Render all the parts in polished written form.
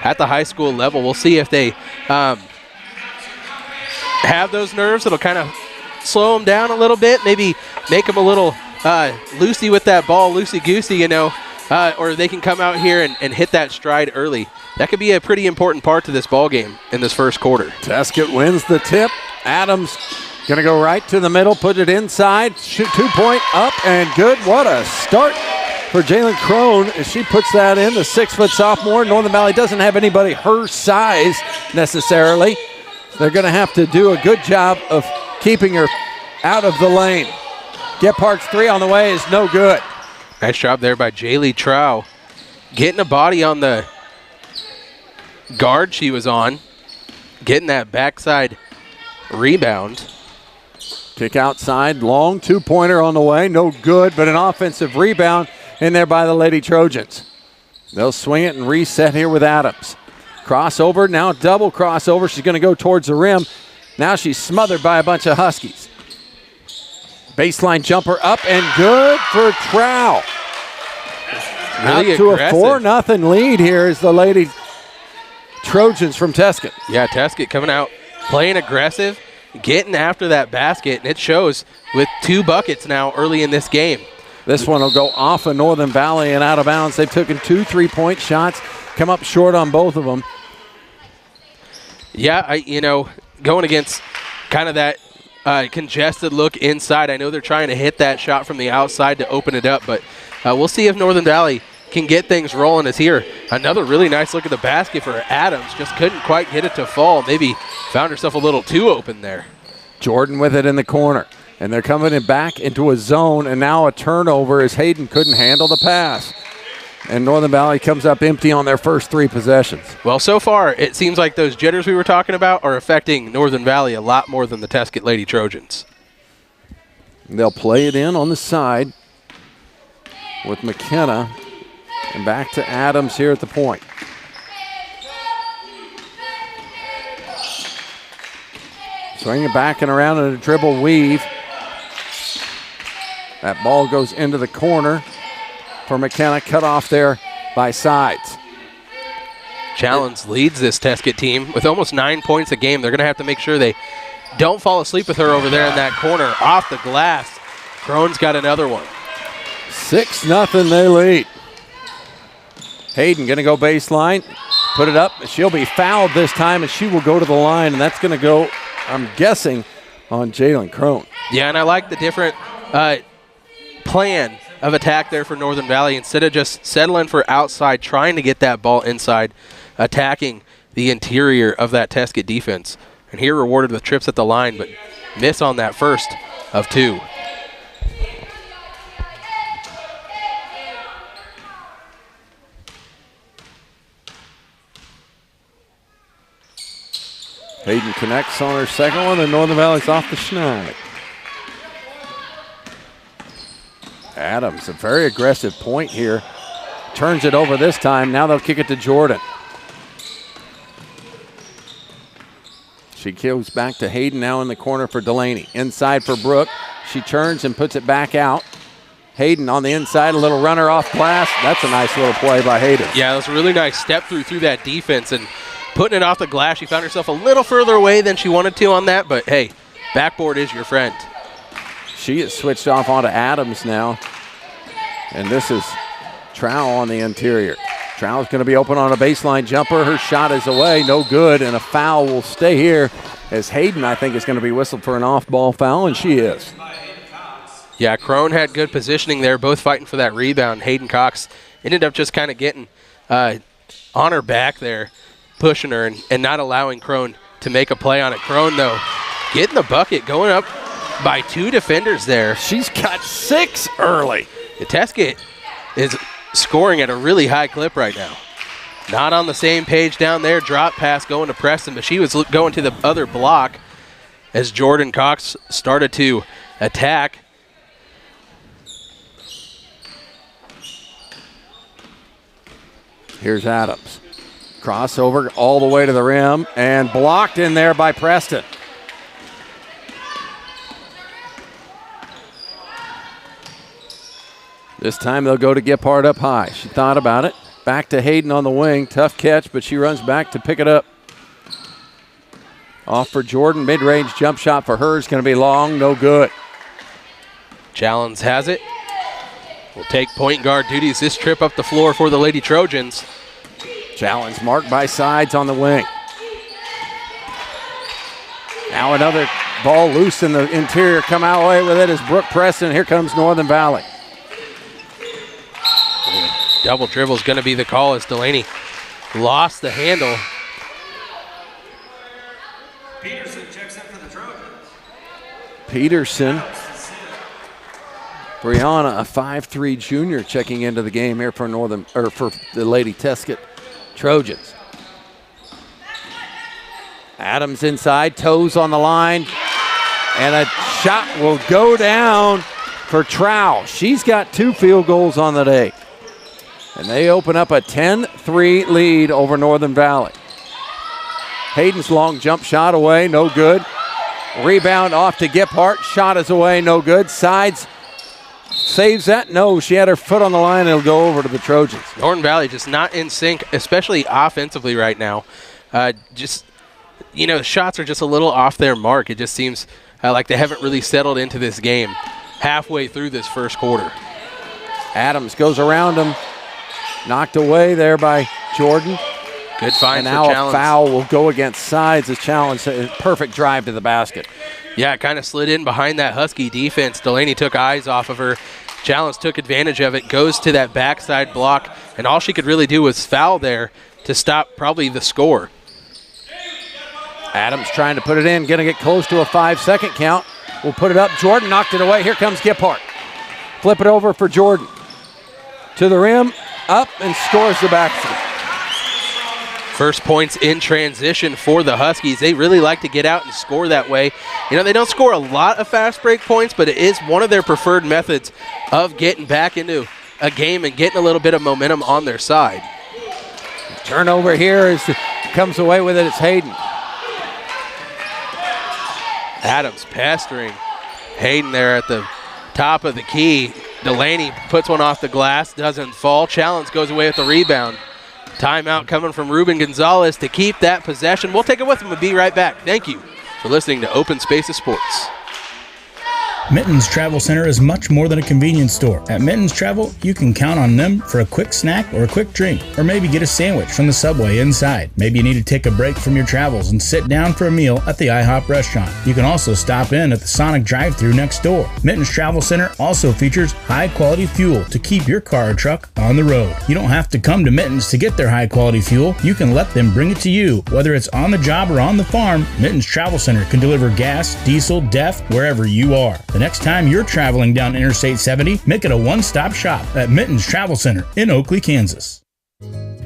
at the high school level. We'll see if they have those nerves. It'll kind of slow them down a little bit, maybe make them a little loosey with that ball, loosey-goosey, you know, or they can come out here and hit that stride early. That could be a pretty important part to this ball game in this first quarter. Tescott wins the tip. Adams going to go right to the middle, put it inside, shoot 2-point up and good. What a start for Jalen Crone as she puts that in, the 6-foot sophomore. Northern Valley doesn't have anybody her size necessarily. They're going to have to do a good job of keeping her out of the lane. Gephardt's three on the way is no good. Nice job there by Jaylee Trow. Getting a body on the guard she was on. Getting that backside rebound. Kick outside, long 2-pointer on the way, no good, but an offensive rebound in there by the Lady Trojans. They'll swing it and reset here with Adams. Crossover, now double crossover. She's going to go towards the rim. Now she's smothered by a bunch of Huskies. Baseline jumper up and good for Trow. Really out to aggressive. A 4-0 lead here is the Lady Trojans from Tescott. Yeah, Tescott coming out, playing aggressive, getting after that basket, and it shows with 2 buckets now early in this game. This one will go off of Northern Valley and out of bounds. They've taken 2 3-point shots, come up short on both of them. Yeah, going against kind of that congested look inside. I know they're trying to hit that shot from the outside to open it up, but we'll see if Northern Valley can get things rolling. As here, another really nice look at the basket for Adams. Just couldn't quite get it to fall. Maybe found herself a little too open there. Jordan with it in the corner. And they're coming in back into a zone, and now a turnover as Hayden couldn't handle the pass. And Northern Valley comes up empty on their first 3 possessions. Well, so far, it seems like those jitters we were talking about are affecting Northern Valley a lot more than the Tescott Lady Trojans. They'll play it in on the side with McKenna. And back to Adams here at the point. Swing it back and around in a dribble weave. That ball goes into the corner for McKenna, cut off there by Sides. Challenge leads this Tescott team with almost 9 points a game. They're going to have to make sure they don't fall asleep with her over there in that corner. Off the glass. Crone's got another one. 6-0 they lead. Hayden going to go baseline, put it up. She'll be fouled this time, and she will go to the line, and that's going to go, I'm guessing, on Jalen Crone. Yeah, and I like the different plan of attack there for Northern Valley. Instead of just settling for outside, trying to get that ball inside, attacking the interior of that Tescott defense. And here rewarded with trips at the line, but miss on that first of 2. Hayden connects on her second one, and Northern Valley's off the schneid. Adams, a very aggressive point here. Turns it over this time. Now they'll kick it to Jordan. She goes back to Hayden now in the corner for Delaney. Inside for Brooke. She turns and puts it back out. Hayden on the inside, a little runner off glass. That's a nice little play by Hayden. Yeah, it was a really nice step through that defense and putting it off the glass. She found herself a little further away than she wanted to on that, but hey, backboard is your friend. She is switched off onto Adams now. And this is Trow on the interior. Trow's going to be open on a baseline jumper. Her shot is away, no good, and a foul will stay here as Hayden, I think, is going to be whistled for an off-ball foul, and she is. Yeah, Crone had good positioning there, both fighting for that rebound. Hayden Cox ended up just kind of getting on her back there, pushing her and not allowing Crone to make a play on it. Crone, though, getting the bucket, going up by 2 defenders there. She's got 6 early. The Tescott is scoring at a really high clip right now. Not on the same page down there. Drop pass going to Preston, but she was going to the other block as Jordan Cox started to attack. Here's Adams. Crossover all the way to the rim and blocked in there by Preston. This time they'll go to Gephardt up high. She thought about it. Back to Hayden on the wing. Tough catch, but she runs back to pick it up. Off for Jordan. Mid-range jump shot for her is going to be long. No good. Challenge has it. Will take point guard duties this trip up the floor for the Lady Trojans. Challenge marked by Sides on the wing. Now another ball loose in the interior. Come out away with it is Brooke Preston. Here comes Northern Valley. Double dribble is going to be the call as Delaney lost the handle. Peterson checks in for the Trojans. Peterson. Brianna, a 5'3" junior, checking into the game here for for the Lady Tescott Trojans. Adams inside, toes on the line, and a shot will go down for Trow. She's got 2 field goals on the day. And they open up a 10-3 lead over Northern Valley. Hayden's long jump shot away, no good. Rebound off to Gephardt, shot is away, no good. Sides saves that, no, she had her foot on the line, it'll go over to the Trojans. Northern Valley just not in sync, especially offensively right now. The shots are just a little off their mark. It just seems like they haven't really settled into this game halfway through this first quarter. Adams goes around him. Knocked away there by Jordan. Good find and for now Challenge. A foul will go against Sides as Challenge. Perfect drive to the basket. Yeah, kind of slid in behind that Husky defense. Delaney took eyes off of her. Challenge took advantage of it, goes to that backside block, and all she could really do was foul there to stop probably the score. Adams trying to put it in, going to get close to a 5-second count. We'll put it up. Jordan knocked it away. Here comes Gephardt. Flip it over for Jordan. To the rim, up, and scores the basket. First points in transition for the Huskies. They really like to get out and score that way. They don't score a lot of fast break points, but it is one of their preferred methods of getting back into a game and getting a little bit of momentum on their side. Turnover here comes away with it. It's Hayden. Adams pestering Hayden there at the top of the key. Delaney puts one off the glass, doesn't fall. Challenge goes away with the rebound. Timeout coming from Ruben Gonzalez to keep that possession. We'll take it with him and be right back. Thank you for listening to Open Spaces Sports. Mittens Travel Center is much more than a convenience store. At Mittens Travel, you can count on them for a quick snack or a quick drink, or maybe get a sandwich from the Subway inside. Maybe you need to take a break from your travels and sit down for a meal at the IHOP restaurant. You can also stop in at the Sonic drive-thru next door. Mittens Travel Center also features high-quality fuel to keep your car or truck on the road. You don't have to come to Mittens to get their high-quality fuel. You can let them bring it to you. Whether it's on the job or on the farm, Mittens Travel Center can deliver gas, diesel, DEF, wherever you are. The next time you're traveling down Interstate 70, make it a one-stop shop at Mittens Travel Center in Oakley, Kansas.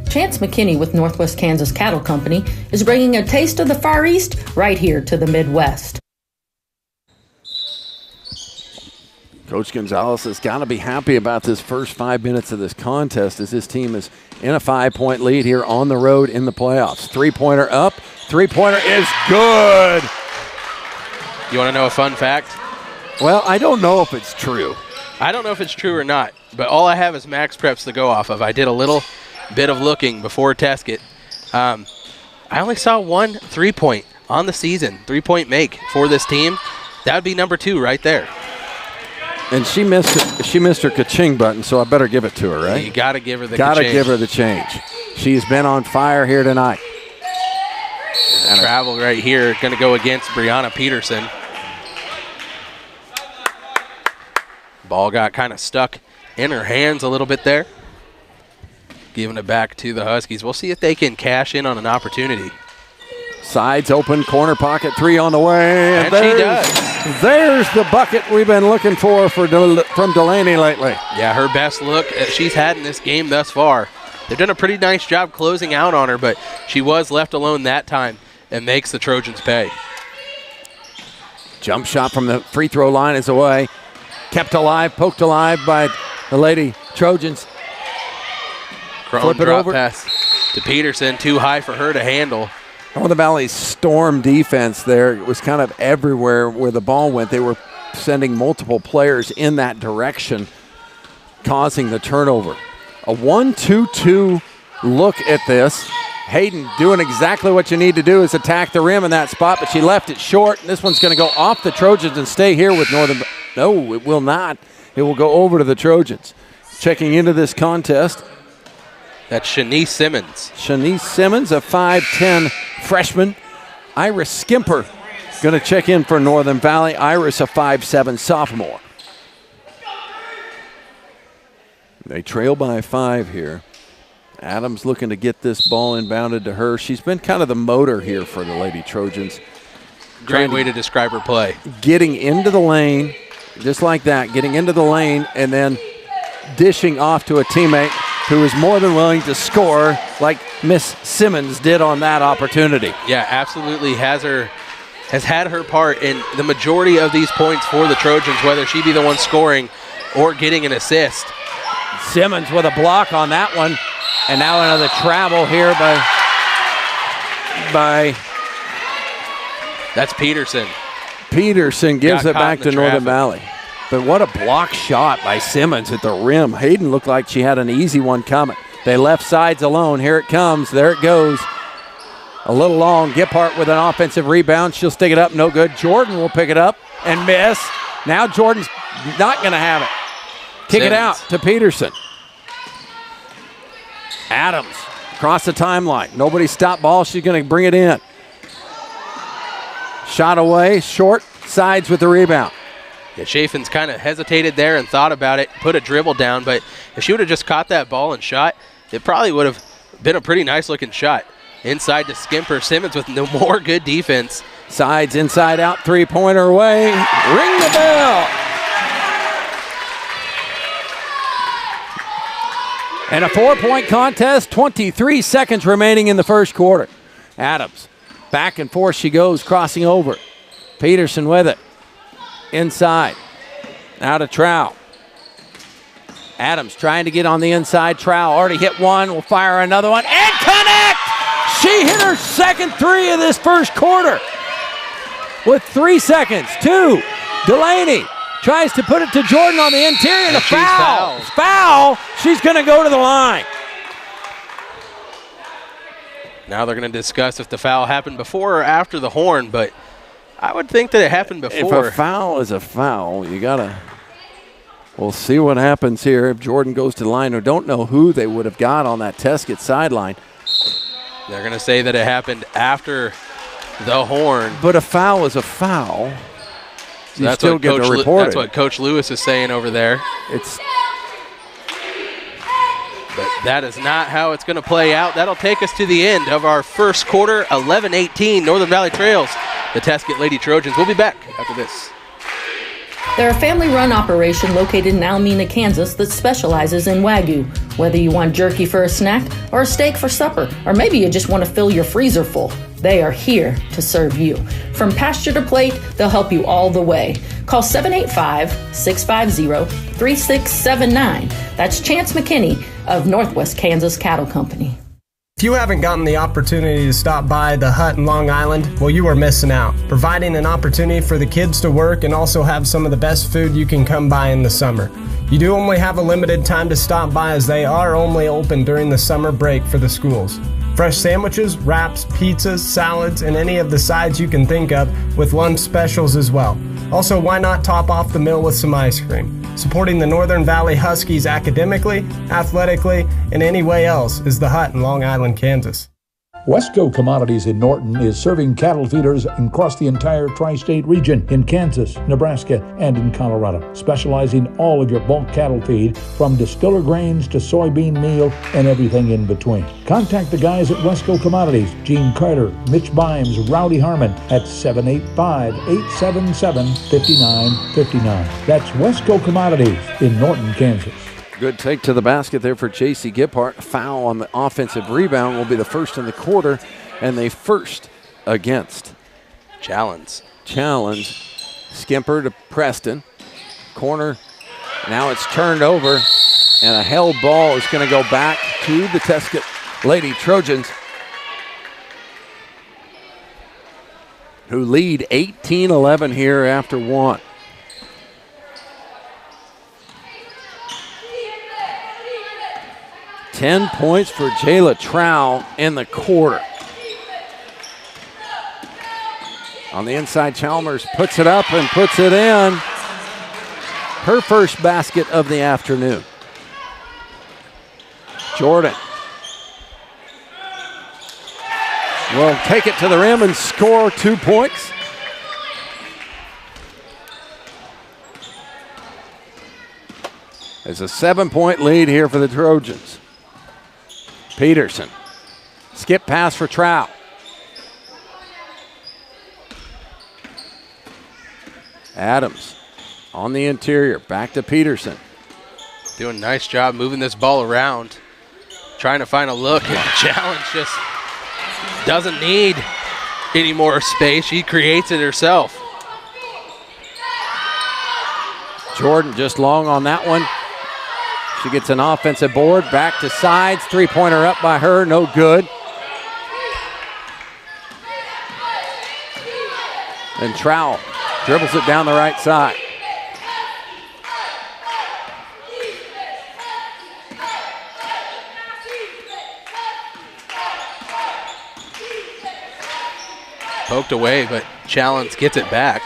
Chance McKinney with Northwest Kansas Cattle Company is bringing a taste of the Far East right here to the Midwest. Coach Gonzalez has got to be happy about this first 5 minutes of this contest as his team is in a 5-point lead here on the road in the playoffs. Three-pointer up. Three-pointer is good. You want to know a fun fact? Well, I don't know if it's true. I don't know if it's true or not, but all I have is max preps to go off of. I did a little bit of looking before Tescott. I only saw one three-point on the season, three-point make for this team. That would be number 2 right there. And she missed it. She missed her ka-ching button, so I better give it to her, right? You got to give her the Got to ka-ching. give her the change. She's been on fire here tonight. And travel right here, going to go against Brianna Peterson. Ball got kind of stuck in her hands a little bit there. Giving it back to the Huskies. We'll see if they can cash in on an opportunity. Sides open, corner pocket, 3 on the way. And she does. There's the bucket we've been looking for from Delaney lately. Yeah, her best look that she's had in this game thus far. They've done a pretty nice job closing out on her, but she was left alone that time and makes the Trojans pay. Jump shot from the free throw line is away. Kept alive, poked alive by the Lady Trojans. Crone drop pass to Peterson, too high for her to handle. Northern Valley's storm defense there, it was kind of everywhere where the ball went. They were sending multiple players in that direction, causing the turnover. A 1-2-2 look at this. Hayden doing exactly what you need to do is attack the rim in that spot, but she left it short. And this one's going to go off the Trojans and stay here with Northern. No, it will not. It will go over to the Trojans. Checking into this contest. That's Shanice Simmons. Shanice Simmons, a 5'10 freshman. Iris Skimper going to check in for Northern Valley. Iris, a 5'7 sophomore. They trail by 5 here. Adams looking to get this ball inbounded to her. She's been kind of the motor here for the Lady Trojans. Great way to describe her play. Getting into the lane, just like that, getting into the lane and then dishing off to a teammate who is more than willing to score like Miss Simmons did on that opportunity. Yeah, absolutely has had her part in the majority of these points for the Trojans, whether she be the one scoring or getting an assist. Simmons with a block on that one. And now another travel here by that's Peterson. Peterson gives it back to Northern traffic. Valley. But what a block shot by Simmons at the rim. Hayden looked like she had an easy one coming. They left sides alone. Here it comes. There it goes. A little long. Giphart with an offensive rebound. She'll stick it up. No good. Jordan will pick it up and miss. Now Jordan's not going to have it. Kick it out to Peterson. Adams across the timeline. Nobody stopped ball. She's going to bring it in. Shot away, short, sides with the rebound. Yeah, Chafin's kind of hesitated there and thought about it, put a dribble down, but if she would have just caught that ball and shot, it probably would have been a pretty nice-looking shot. Inside to Skimper. Simmons with no more good defense. Sides, inside out, three-pointer away. Ring the bell. And a 4-point contest, 23 seconds remaining in the first quarter. Adams, back and forth she goes, crossing over. Peterson with it. Inside. Out of Trow. Adams trying to get on the inside. Trow already hit one. Will fire another one and connect! She hit her second three of this first quarter. With 3 seconds. 2. Delaney tries to put it to Jordan on the interior. And a foul. Foul. She's going to go to the line. Now they're going to discuss if the foul happened before or after the horn, but I would think that it happened before. If a foul is a foul, you got to – we'll see what happens here if Jordan goes to the line. We don't know who they would have got on that Tescott sideline. They're going to say that it happened after the horn. But a foul is a foul. So that's what Coach Lewis is saying over there. But that is not how it's going to play out. That'll take us to the end of our first quarter, 11-18. Northern Valley trails the Tescott Lady Trojans. We'll be back after this. They're a family-run operation located in Alameda, Kansas that specializes in Wagyu. Whether you want jerky for a snack or a steak for supper, or maybe you just want to fill your freezer full, they are here to serve you. From pasture to plate, they'll help you all the way. Call 785-650-3679. That's Chance McKinney of Northwest Kansas Cattle Company. If you haven't gotten the opportunity to stop by the hut in Long Island, well, you are missing out. Providing an opportunity for the kids to work and also have some of the best food you can come by in the summer. You do only have a limited time to stop by as they are only open during the summer break for the schools. Fresh sandwiches, wraps, pizzas, salads, and any of the sides you can think of with lunch specials as well. Also, why not top off the meal with some ice cream? Supporting the Northern Valley Huskies academically, athletically, and any way else is the hut in Long Island, Kansas. Westco Commodities in Norton is serving cattle feeders across the entire tri-state region in Kansas, Nebraska, and in Colorado, specializing in all of your bulk cattle feed from distiller grains to soybean meal and everything in between. Contact the guys at Westco Commodities, Gene Carter, Mitch Bimes, Rowdy Harmon at 785-877-5959. That's Westco Commodities in Norton, Kansas. Good take to the basket there for J.C. Giphart. Foul on the offensive rebound will be the first in the quarter, and they first against. Challenge. Skimper to Preston. Corner. Now it's turned over, and a held ball is going to go back to the Tescott Lady Trojans, who lead 18-11 here after one. 10 points for Jayla Trow in the quarter. On the inside, Chalmers puts it up and puts it in. Her first basket of the afternoon. Jordan will take it to the rim and score 2 points. There's a 7-point lead here for the Trojans. Peterson. Skip pass for Trout. Adams on the interior. Back to Peterson. Doing a nice job moving this ball around. Trying to find a look, and Challenge just doesn't need any more space. She creates it herself. Jordan just long on that one. She gets an offensive board, back to sides. Three-pointer up by her, no good. And Trowell dribbles it down the right side. Poked away, but Challenge gets it back.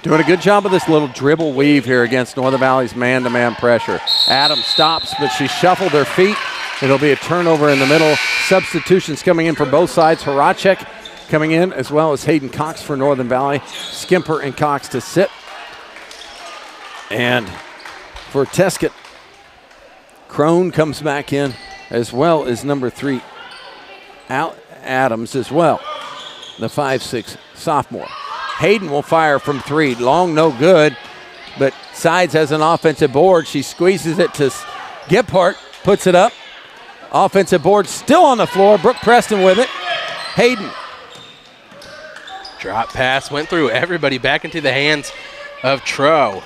Doing a good job of this little dribble weave here against Northern Valley's man-to-man pressure. Adams stops, but she shuffled her feet. It'll be a turnover in the middle. Substitutions coming in for both sides. Horacek coming in, as well as Hayden Cox for Northern Valley. Skimper and Cox to sit. And for Tescott, Crone comes back in, as well as number 3, Al Adams as well, the 5'6" sophomore. Hayden will fire from 3. Long, no good, but Sides has an offensive board. She squeezes it to Gephardt, puts it up. Offensive board still on the floor. Brooke Preston with it. Hayden. Drop pass went through everybody, back into the hands of Tro.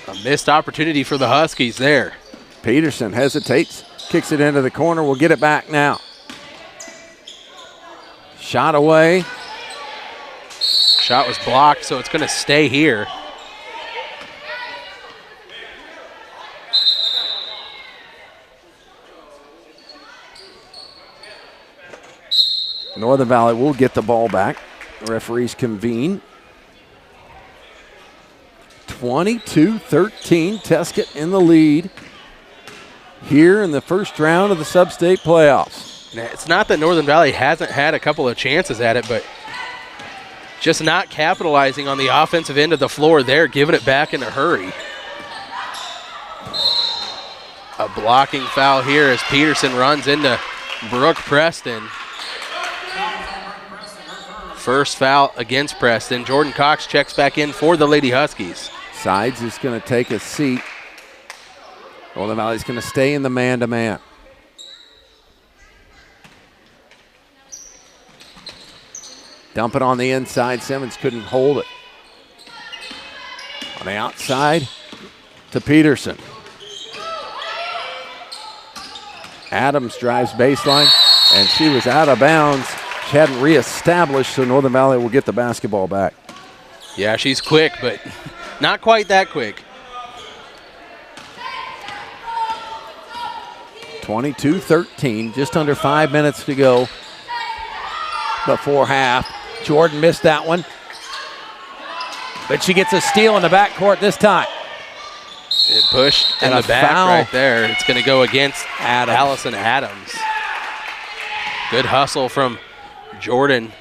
A missed opportunity for the Huskies there. Peterson hesitates, kicks it into the corner. We'll get it back now. Shot away. Shot was blocked, so it's going to stay here. Northern Valley will get the ball back. The referees convene. 22-13, Tescott in the lead here in the first round of the sub-state playoffs. It's not that Northern Valley hasn't had a couple of chances at it, but just not capitalizing on the offensive end of the floor there, giving it back in a hurry. A blocking foul here as Peterson runs into Brooke Preston. First foul against Preston. Jordan Cox checks back in for the Lady Huskies. Sides is going to take a seat. Northern Valley's going to stay in the man-to-man. Dump it on the inside. Simmons couldn't hold it. On the outside to Peterson. Adams drives baseline, and she was out of bounds. She hadn't reestablished, so Northern Valley will get the basketball back. Yeah, she's quick, but not quite that quick. 22-13, just under 5 minutes to go before half. Jordan missed that one, but she gets a steal in the backcourt this time. It pushed in And the a back foul. right there. It's going to go against Adams. Allison Adams. Good hustle from Jordan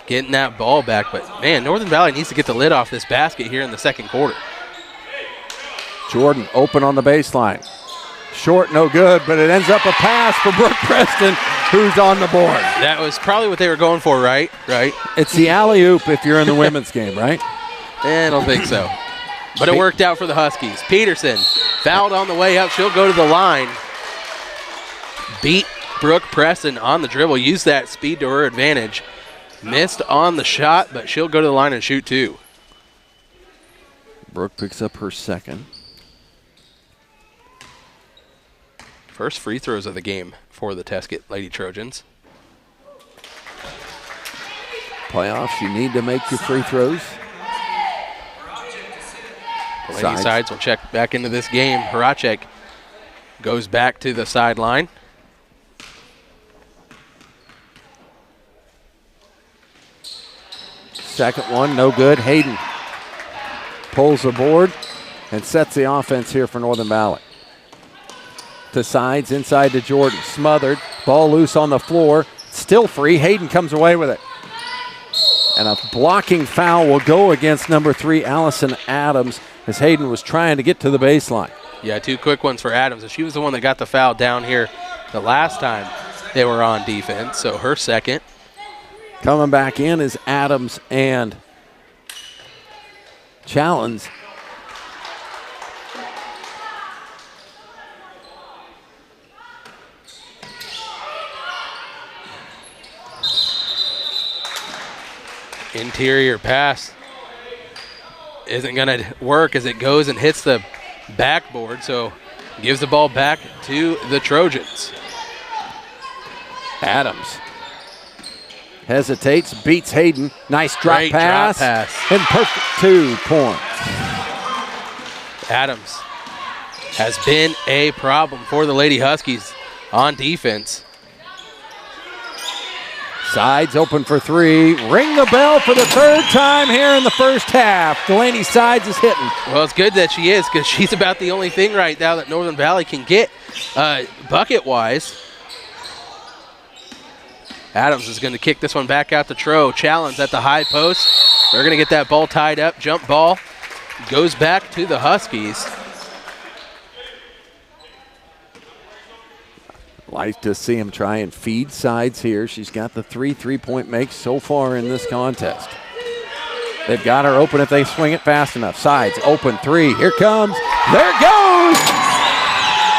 getting that ball back, but man, Northern Valley needs to get the lid off this basket here in the second quarter. Jordan open on the baseline. Short, no good, but it ends up a pass for Brooke Preston, who's on the board. That was probably what they were going for, right? Right? It's the alley-oop if you're in the women's game, right? I don't think so. But it worked out for the Huskies. Peterson fouled on the way up. She'll go to the line. Beat Brooke Preston on the dribble. Use that speed to her advantage. Missed on the shot, but she'll go to the line and shoot two. Brooke picks up her second. First free throws of the game for the Tescott Lady Trojans. Playoffs, you need to make your free throws. The Lady Sides will check back into this game. Horacek goes back to the sideline. Second one, no good. Hayden pulls the board and sets the offense here for Northern Valley. To sides, inside to Jordan. Smothered, ball loose on the floor. Still free. Hayden comes away with it. And a blocking foul will go against number 3, Allison Adams, as Hayden was trying to get to the baseline. Yeah, 2 quick ones for Adams. She was the one that got the foul down here the last time they were on defense, so her second. Coming back in is Adams and Challenge. Interior pass isn't going to work as it goes and hits the backboard, so gives the ball back to the Trojans. Adams hesitates, beats Hayden. Nice drop pass. And perfect 2 points. Adams has been a problem for the Lady Huskies on defense. Sides open for 3. Ring the bell for the 3rd time here in the first half. Delaney Sides is hitting. Well, it's good that she is, because she's about the only thing right now that Northern Valley can get bucket-wise. Adams is going to kick this one back out to Tro. Challenge at the high post. They're going to get that ball tied up. Jump ball goes back to the Huskies. Like to see him try and feed Sides here. She's got the 3 3-point makes so far in this contest. They've got her open if they swing it fast enough. Sides open 3. Here comes. There it goes.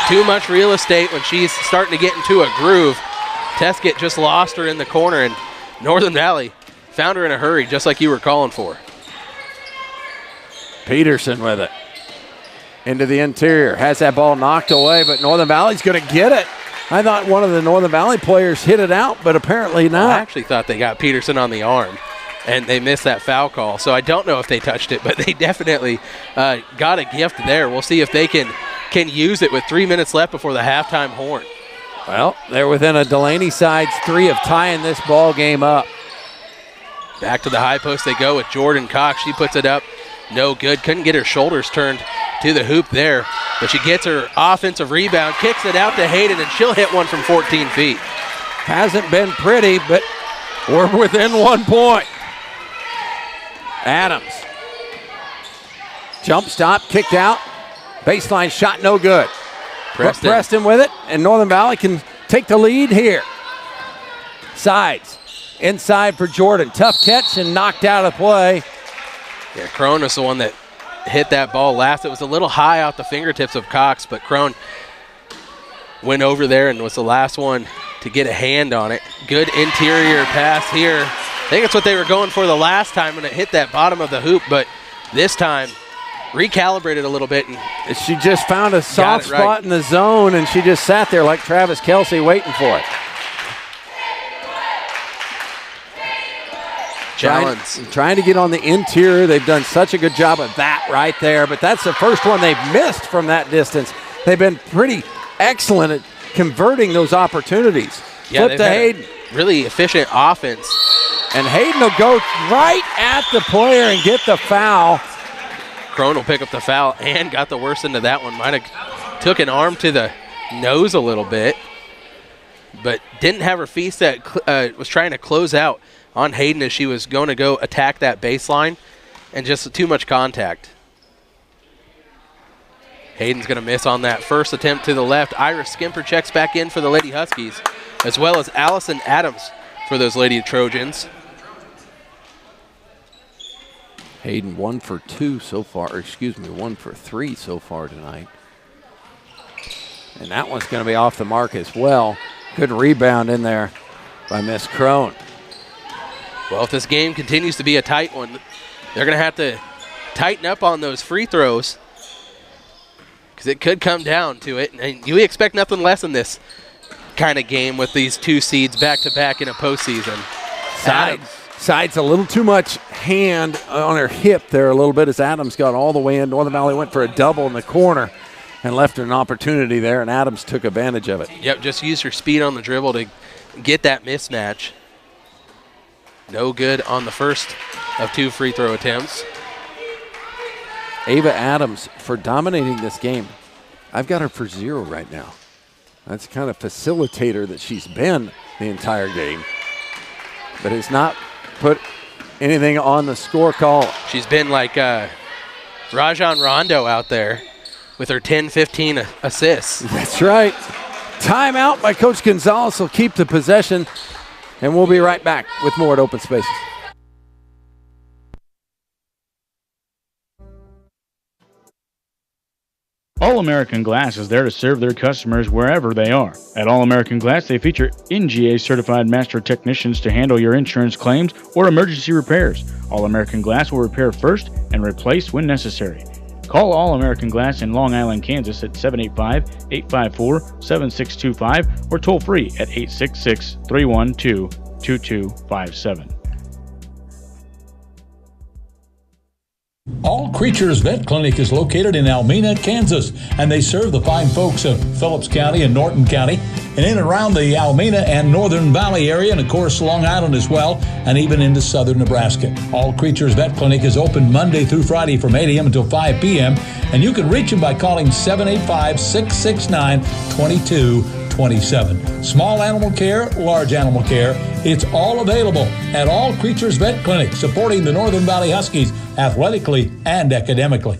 Too much real estate when she's starting to get into a groove. Tescott just lost her in the corner, and Northern Valley found her in a hurry, just like you were calling for. Peterson with it. Into the interior. Has that ball knocked away, but Northern Valley's going to get it. I thought one of the Northern Valley players hit it out, but apparently not. I actually thought they got Peterson on the arm, and they missed that foul call. So I don't know if they touched it, but they definitely got a gift there. We'll see if they can use it with 3 minutes left before the halftime horn. Well, they're within a Delaney Sides 3 of tying this ball game up. Back to the high post they go with Jordan Cox. She puts it up. No good. Couldn't get her shoulders turned to the hoop there, but she gets her offensive rebound, kicks it out to Hayden, and she'll hit one from 14 feet. Hasn't been pretty, but we're within 1 point. Adams. Jump stop, kicked out. Baseline shot, no good. Preston with it, and Northern Valley can take the lead here. Sides. Inside for Jordan. Tough catch and knocked out of play. Yeah, Crone was the one that hit that ball last. It was a little high off the fingertips of Cox, but Crone went over there and was the last one to get a hand on it. Good interior pass here. I think that's what they were going for the last time when it hit that bottom of the hoop, but this time recalibrated a little bit. And she just found a soft spot in the zone, and she just sat there like Travis Kelsey waiting for it. Trying to get on the interior. They've done such a good job of that right there, but that's the first one they've missed from that distance. They've been pretty excellent at converting those opportunities. Yeah, flip to Hayden. Really efficient offense. And Hayden will go right at the player and get the foul. Crone will pick up the foul and got the worst into that one. Might have took an arm to the nose a little bit, but didn't have her feet that was trying to close out on Hayden as she was going to go attack that baseline, and just too much contact. Hayden's going to miss on that first attempt to the left. Iris Skimper checks back in for the Lady Huskies, as well as Allison Adams for those Lady Trojans. Hayden 1 for 2 so far, 1 for 3 so far tonight. And that one's going to be off the mark as well. Good rebound in there by Miss Crone. Well, if this game continues to be a tight one, they're going to have to tighten up on those free throws, because it could come down to it. And you expect nothing less in this kind of game with these 2 seeds back-to-back in a postseason. Sides a little too much hand on her hip there a little bit as Adams got all the way in. Northern Valley went for a double in the corner. and left her an opportunity there, and Adams took advantage of it. Yep, just used her speed on the dribble to get that mismatch. No good on the first of 2 free throw attempts. Ava Adams, for dominating this game, I've got her for 0 right now. That's the kind of facilitator that she's been the entire game, but has not put anything on the score call. She's been like Rajon Rondo out there with her 10-15 assists. That's right. Timeout by Coach Gonzalez will keep the possession, and we'll be right back with more at Open Spaces. All American Glass is there to serve their customers wherever they are. At All American Glass, they feature NGA certified master technicians to handle your insurance claims or emergency repairs. All American Glass will repair first and replace when necessary. Call All American Glass in Long Island, Kansas at 785-854-7625 or toll free at 866-312-2257. All Creatures Vet Clinic is located in Almena, Kansas, and they serve the fine folks of Phillips County and Norton County, and in and around the Almena and Northern Valley area, and of course Long Island as well, and even into southern Nebraska. All Creatures Vet Clinic is open Monday through Friday from 8 a.m. until 5 p.m., and you can reach them by calling 785-669-2227. Small animal care, large animal care, it's all available at All Creatures Vet Clinic, supporting the Northern Valley Huskies athletically and academically.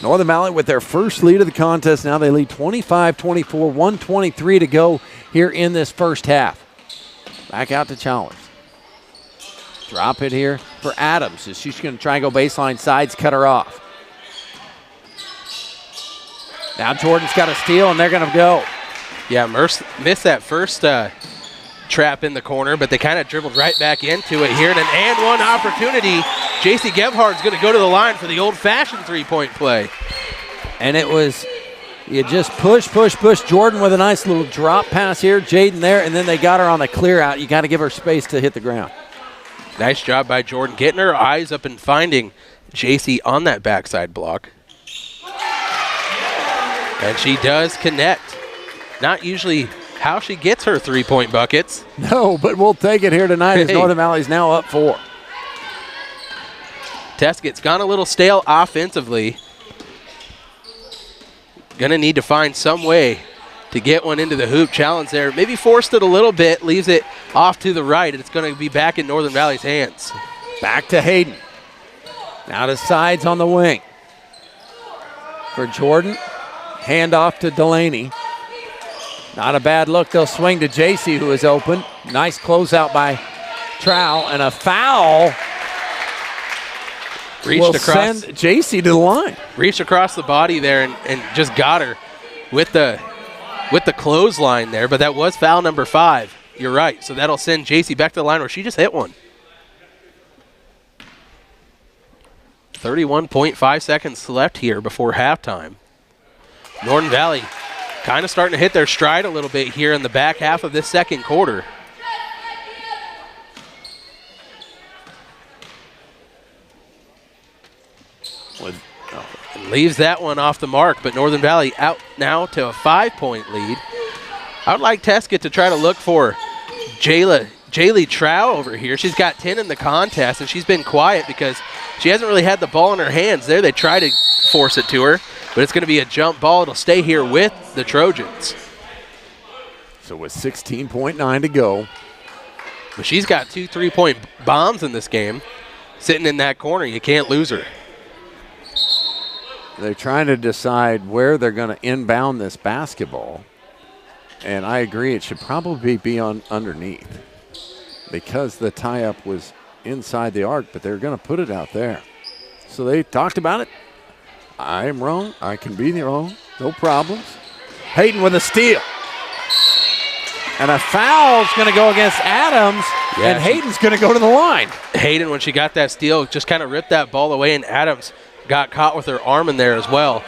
Northern Valley with their first lead of the contest. Now they lead 25-24, 1:23 to go here in this first half. Back out to Chalmers. Drop it here for Adams. She's going to try and go baseline, sides, cut her off. Now Jordan's got a steal, and they're going to go. Yeah, Merce missed that first trap in the corner, but they kind of dribbled right back into it here. And an and one opportunity. JC Gebhardt's going to go to the line for the old-fashioned three-point play. And it was, you just push. Jordan with a nice little drop pass here. Jaden there, and then they got her on the clear out. You got to give her space to hit the ground. Nice job by Jordan, getting her eyes up and finding JC on that backside block. And she does connect. Not usually how she gets her three-point buckets. No, but we'll take it here tonight as Northern Valley's now up 4. Tescott's gone a little stale offensively. Going to need to find some way to get one into the hoop. Challenge there. Maybe forced it a little bit, leaves it off to the right. It's going to be back in Northern Valley's hands. Back to Hayden. Now to sides on the wing. For Jordan, hand off to Delaney. Not a bad look. They'll swing to JC, who is open. Nice closeout by Trowell, and a foul. Will send JC to the line. Reached across the body there and just got her with the clothesline there, but that was foul number 5. You're right. So that'll send JC back to the line where she just hit one. 31.5 seconds left here before halftime. Northern Valley kind of starting to hit their stride a little bit here in the back half of this second quarter. And leaves that one off the mark, but Northern Valley out now to a 5-point lead. I would like Tescott to try to look for Jaylee Trow over here. She's got 10 in the contest, and she's been quiet because she hasn't really had the ball in her hands. There they try to force it to her, but it's going to be a jump ball. It'll stay here with the Trojans. So with 16.9 to go. But she's got 2 3-point bombs in this game. Sitting in that corner, you can't lose her. They're trying to decide where they're going to inbound this basketball. And I agree, it should probably be on underneath because the tie-up was inside the arc, but they're going to put it out there. So they talked about it. I am wrong. I can be wrong. No problems. Hayden with a steal. And a foul's going to go against Adams, and Hayden's going to go to the line. Hayden, when she got that steal, just kind of ripped that ball away, and Adams got caught with her arm in there as well.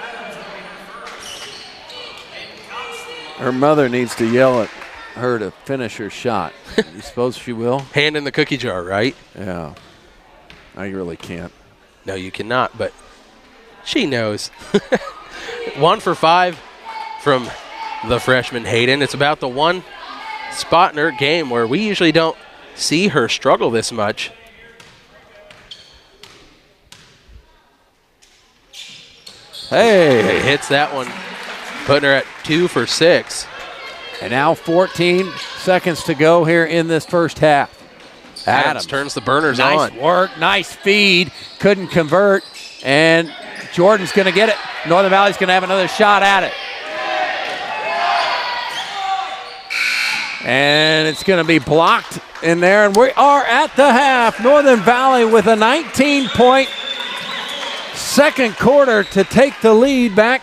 Her mother needs to yell at her to finish her shot. You suppose she will? Hand in the cookie jar, right? Yeah. I really can't. No, you cannot, but she knows. 1 for 5 from the freshman Hayden. It's about the one spot in her game where we usually don't see her struggle this much. Hey. Hits that one, putting her at 2 for 6. And now 14 seconds to go here in this first half. Adams turns the burners on. Nice work, nice feed. Couldn't convert, and Jordan's going to get it. Northern Valley's going to have another shot at it. And it's going to be blocked in there, and we are at the half. Northern Valley with a 19-point second quarter to take the lead back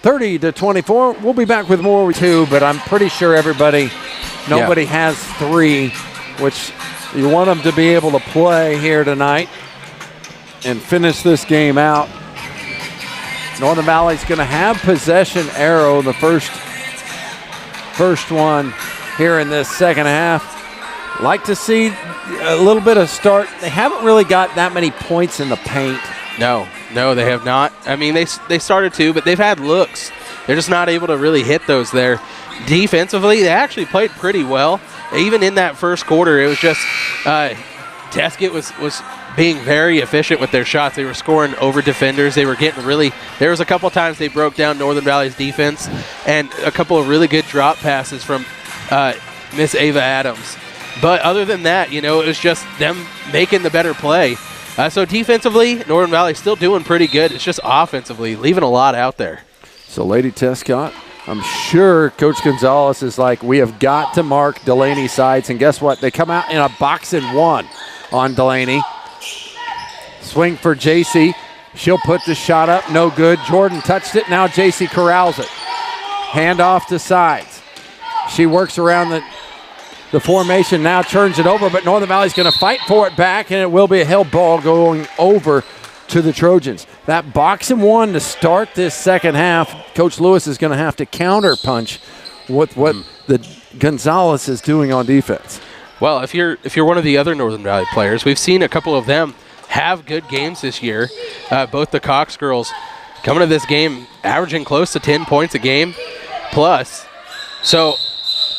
30-24. We'll be back with more too, but I'm pretty sure nobody has 3, which you want them to be able to play here tonight and finish this game out. Northern Valley's going to have possession arrow, the first one here in this second half. Like to see a little bit of start. They haven't really got that many points in the paint. No, they have not. I mean, they started to, but they've had looks. They're just not able to really hit those there. Defensively, they actually played pretty well. Even in that first quarter, it was just Tescott was being very efficient with their shots. They were scoring over defenders. They were getting there was a couple times they broke down Northern Valley's defense, and a couple of really good drop passes from Miss Ava Adams. But other than that, it was just them making the better play. So defensively, Northern Valley's still doing pretty good. It's just offensively, leaving a lot out there. So Lady Tescott, I'm sure Coach Gonzalez is like, we have got to mark Delaney sides. And guess what? They come out in a box and 1 on Delaney. Swing for JC. She'll put the shot up. No good. Jordan touched it. Now JC corrals it. Hand off to sides. She works around the formation, now turns it over, but Northern Valley's going to fight for it back, and it will be a held ball going over to the Trojans. That box and 1 to start this second half. Coach Lewis is going to have to counter punch with what the Gonzalez is doing on defense. Well, if you're one of the other Northern Valley players, we've seen a couple of them have good games this year. Both the Cox girls coming to this game averaging close to 10 points a game plus. So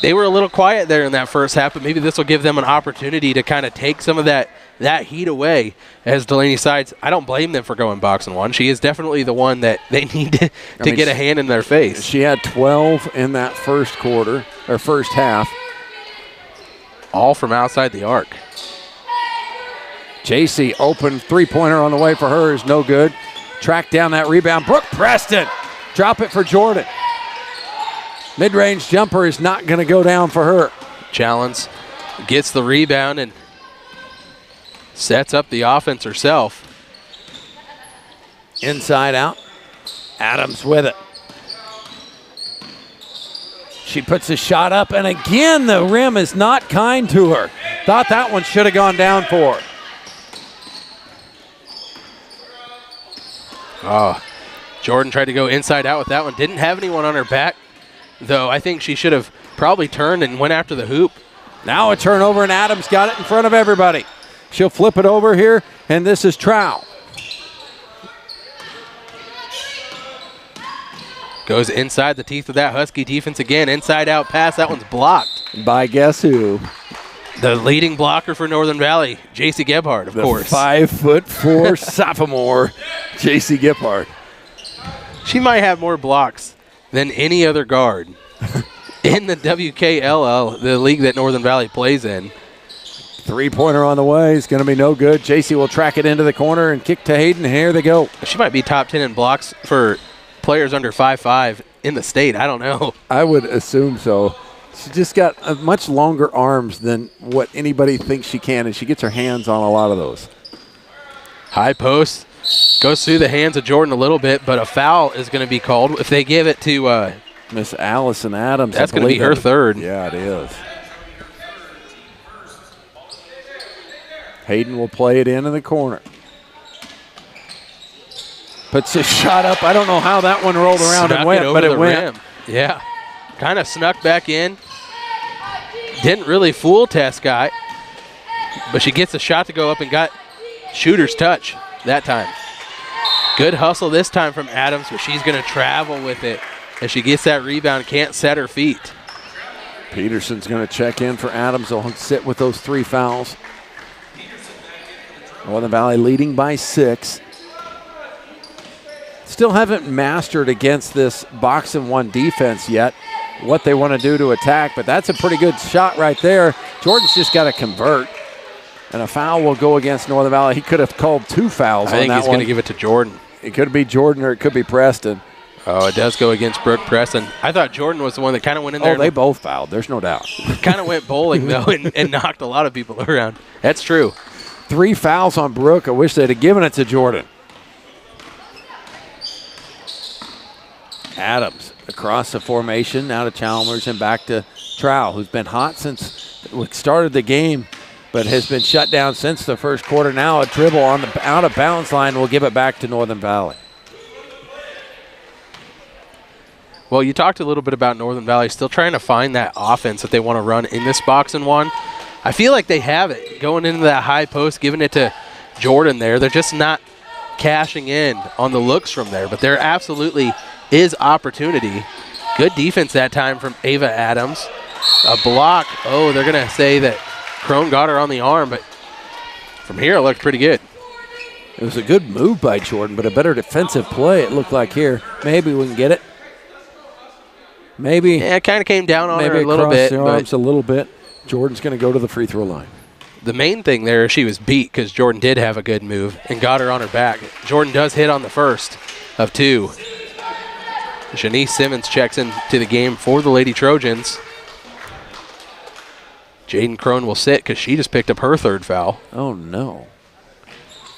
they were a little quiet there in that first half, but maybe this will give them an opportunity to kind of take some of that heat away. As Delaney Sides, I don't blame them for going box and 1. She is definitely the one that they need to get a hand in their face. She had 12 in that first quarter, or first half. All from outside the arc. JC open three-pointer on the way for her is no good. Track down that rebound. Brooke Preston, drop it for Jordan. Mid-range jumper is not going to go down for her. Challenge gets the rebound and sets up the offense herself. Inside out. Adams with it. She puts a shot up, and again, the rim is not kind to her. Thought that one should have gone down for her. Oh, Jordan tried to go inside out with that one. Didn't have anyone on her back, though. I think she should have probably turned and went after the hoop. Now a turnover, and Adams got it in front of everybody. She'll flip it over here, and this is Trow. Goes inside the teeth of that Husky defense again. Inside out pass. That one's blocked. By guess who? The leading blocker for Northern Valley, J.C. Gebhardt, of course. 5'4" sophomore, J.C. Gebhardt. She might have more blocks than any other guard in the WKLL, the league that Northern Valley plays in. Three-pointer on the way is going to be no good. J.C. will track it into the corner and kick to Hayden. Here they go. She might be top 10 in blocks for players under 5'5" in the state. I don't know. I would assume so. She's just got much longer arms than what anybody thinks she can, and she gets her hands on a lot of those. High post. Goes through the hands of Jordan a little bit, but a foul is going to be called. If they give it to Miss Allison Adams. That's going to be her third. Yeah, it is. Hayden will play it in the corner. Puts a shot up. I don't know how that one rolled around and went, but it went. Rim. Yeah. Kind of snuck back in. Didn't really fool Tescott, but she gets a shot to go up and got shooter's touch that time. Good hustle this time from Adams, but she's going to travel with it as she gets that rebound, can't set her feet. Peterson's going to check in for Adams. They'll sit with those 3 fouls. Northern Valley leading by 6. Still haven't mastered against this box and one defense yet what they want to do to attack, but that's a pretty good shot right there. Jordan's just got to convert, and a foul will go against Northern Valley. He could have called 2 fouls on that one. I think he's going to give it to Jordan. It could be Jordan or it could be Preston. Oh, it does go against Brooke Preston. I thought Jordan was the one that kind of went in there. Oh, they both fouled. There's no doubt. Kind of went bowling, though, and knocked a lot of people around. That's true. 3 fouls on Brooke. I wish they'd have given it to Jordan. Adams across the formation, now to Chalmers and back to Trowell, who's been hot since we started the game, but has been shut down since the first quarter. Now a dribble on the out-of-bounds line will give it back to Northern Valley. Well, you talked a little bit about Northern Valley still trying to find that offense that they want to run in this box and one. I feel like they have it going into that high post, giving it to Jordan there. They're just not cashing in on the looks from there, but there absolutely is opportunity. Good defense that time from Ava Adams. A block. Oh, they're going to say that Crone got her on the arm, but from here it looked pretty good. It was a good move by Jordan, but a better defensive play it looked like here. Maybe we can get it. Maybe. Yeah, it kind of came down on her maybe a little bit. The arms a little bit. Jordan's going to go to the free throw line. The main thing there, she was beat because Jordan did have a good move and got her on her back. Jordan does hit on the first of 2. Shanice Simmons checks into the game for the Lady Trojans. Jaden Crone will sit because she just picked up her 3rd foul. Oh, no.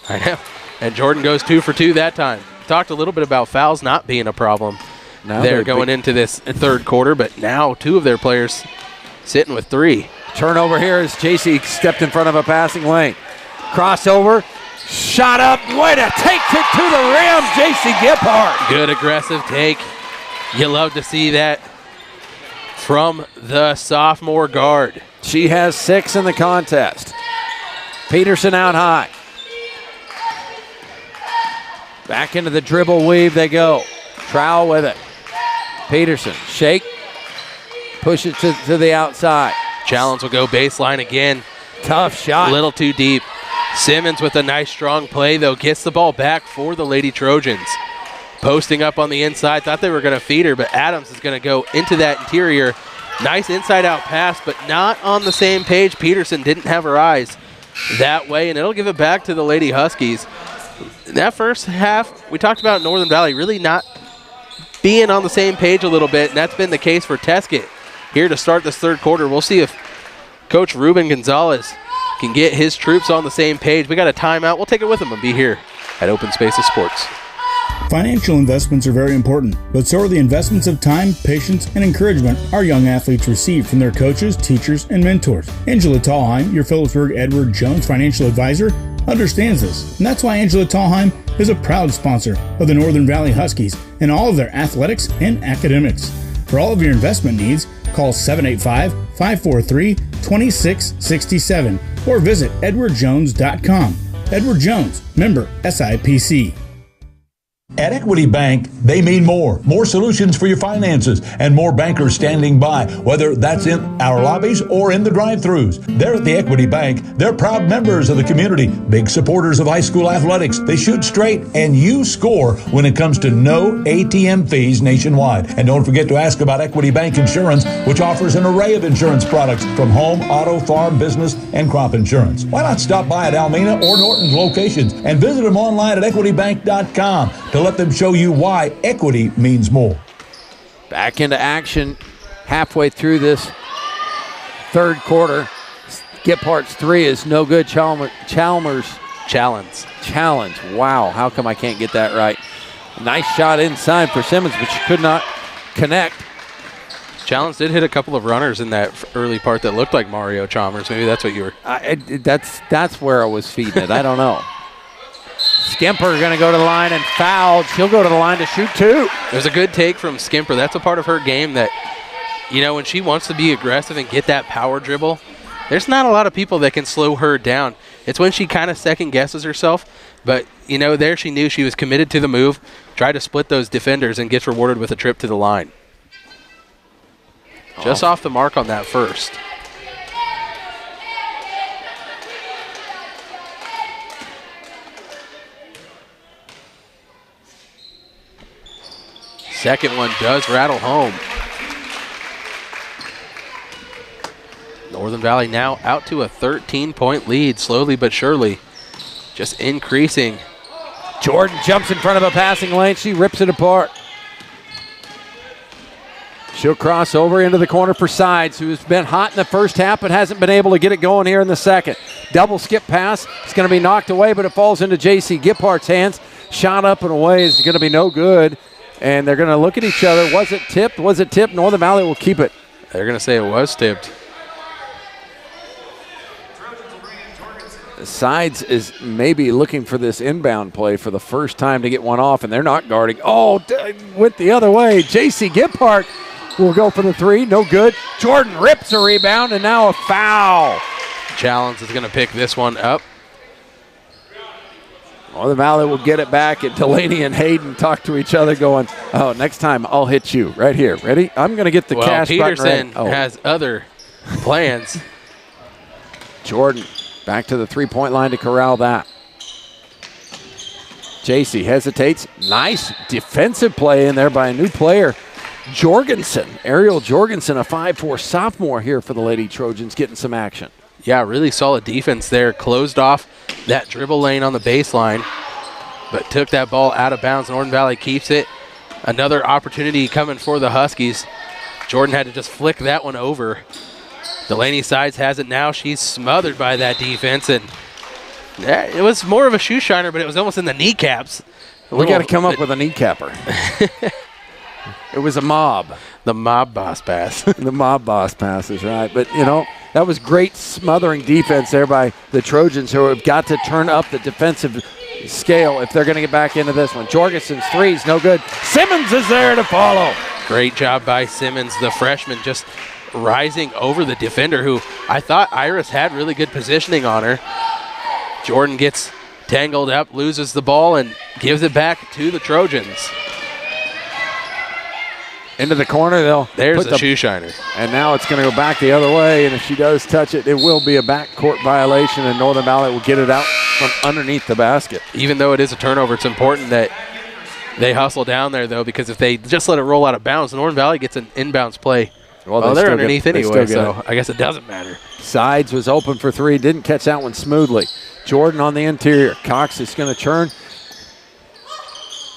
I know. And Jordan goes 2 for 2 that time. Talked a little bit about fouls not being a problem. Now they're going into this 3rd quarter, but now 2 of their players sitting with 3. Turnover here as JC stepped in front of a passing lane. Crossover, shot up, way to take it to the rim, JC Giphart. Good aggressive take. You love to see that from the sophomore guard. She has 6 in the contest. Peterson out high. Back into the dribble weave they go. Trowell with it. Peterson, shake, push it to the outside. Challenge will go baseline again. Tough shot. A little too deep. Simmons with a nice strong play, though, gets the ball back for the Lady Trojans. Posting up on the inside, thought they were going to feed her, but Adams is going to go into that interior. Nice inside-out pass, but not on the same page. Peterson didn't have her eyes that way, and it'll give it back to the Lady Huskies. In that first half, we talked about Northern Valley really not being on the same page a little bit, and that's been the case for Tescott here to start this 3rd quarter. We'll see if Coach Ruben Gonzalez can get his troops on the same page. We got a timeout. We'll take it with him and be here at Open Spaces Sports. Financial investments are very important, but so are the investments of time, patience, and encouragement our young athletes receive from their coaches, teachers, and mentors. Angela Tallheim, your Phillipsburg Edward Jones financial advisor, understands this, and that's why Angela Tallheim is a proud sponsor of the Northern Valley Huskies and all of their athletics and academics. For all of your investment needs, call 785-543-2667 or visit edwardjones.com. Edward Jones, member SIPC. At Equity Bank, they mean more. More solutions for your finances and more bankers standing by, whether that's in our lobbies or in the drive-thrus. They're at the Equity Bank. They're proud members of the community, big supporters of high school athletics. They shoot straight and you score when it comes to no ATM fees nationwide. And don't forget to ask about Equity Bank Insurance, which offers an array of insurance products from home, auto, farm, business, and crop insurance. Why not stop by at Almena or Norton's locations and visit them online at equitybank.com to let them show you why equity means more. Back into action halfway through this 3rd quarter. Giphart's 3 is no good. Chalmers. Challenge. Wow, how come I can't get that right? Nice shot inside for Simmons, but she could not connect. Challenge did hit a couple of runners in that early part that looked like Mario Chalmers. Maybe that's what you were. That's where I was feeding it. I don't know. Skimper going to go to the line and fouled. She'll go to the line to shoot 2. There's a good take from Skimper. That's a part of her game that, you know, when she wants to be aggressive and get that power dribble, there's not a lot of people that can slow her down. It's when she kind of second guesses herself. But, you know, there she knew she was committed to the move, tried to split those defenders, and gets rewarded with a trip to the line. Just off the mark on that first. Second one does rattle home. Northern Valley now out to a 13-point lead, slowly but surely. Just increasing. Jordan jumps in front of a passing lane. She rips it apart. She'll cross over into the corner for Sides, who has been hot in the first half but hasn't been able to get it going here in the second. Double skip pass. It's going to be knocked away, but it falls into J.C. Giphardt's hands. Shot up and away is going to be no good. And they're going to look at each other. Was it tipped? Was it tipped? Northern Valley will keep it. They're going to say it was tipped. Sides is maybe looking for this inbound play for the first time to get one off, and they're not guarding. Oh, went the other way. J.C. Giphardt will go for the three. No good. Jordan rips a rebound, and now a foul. Challenge is going to pick this one up. Northern Valley will get it back, and Delaney and Hayden talk to each other going, oh, next time I'll hit you right here. Ready? I'm going to get the cash Peterson button ready. has other plans. Jordan back to the three-point line to corral that. JC hesitates. Nice defensive play in there by a new player. Jorgensen, Ariel Jorgensen, a 5'4" sophomore here for the Lady Trojans, getting some action. Yeah, really solid defense there. Closed off that dribble lane on the baseline, but took that ball out of bounds. Northern Valley keeps it. Another opportunity coming for the Huskies. Jordan had to just flick that one over. Delaney Sides has it now. She's smothered by that defense, and it was more of a shoe shiner, but it was almost in the kneecaps. We got to come up with a kneecapper. It was a mob. The mob boss pass. The mob boss pass is right. But, you know, that was great smothering defense there by the Trojans, who have got to turn up the defensive scale if they're going to get back into this one. Jorgensen's three's no good. Simmons is there to follow. Great job by Simmons, the freshman, just rising over the defender, who I thought Iris had really good positioning on her. Jordan gets tangled up, loses the ball, and gives it back to the Trojans. Into the corner, there's the shoe shiner. And now it's going to go back the other way, and if she does touch it, it will be a backcourt violation, and Northern Valley will get it out from underneath the basket. Even though it is a turnover, it's important that they hustle down there, though, because if they just let it roll out of bounds, Northern Valley gets an inbounds play. Well, they're underneath anyway, so I guess it doesn't matter. Sides was open for three, didn't catch that one smoothly. Jordan on the interior. Cox is going to turn.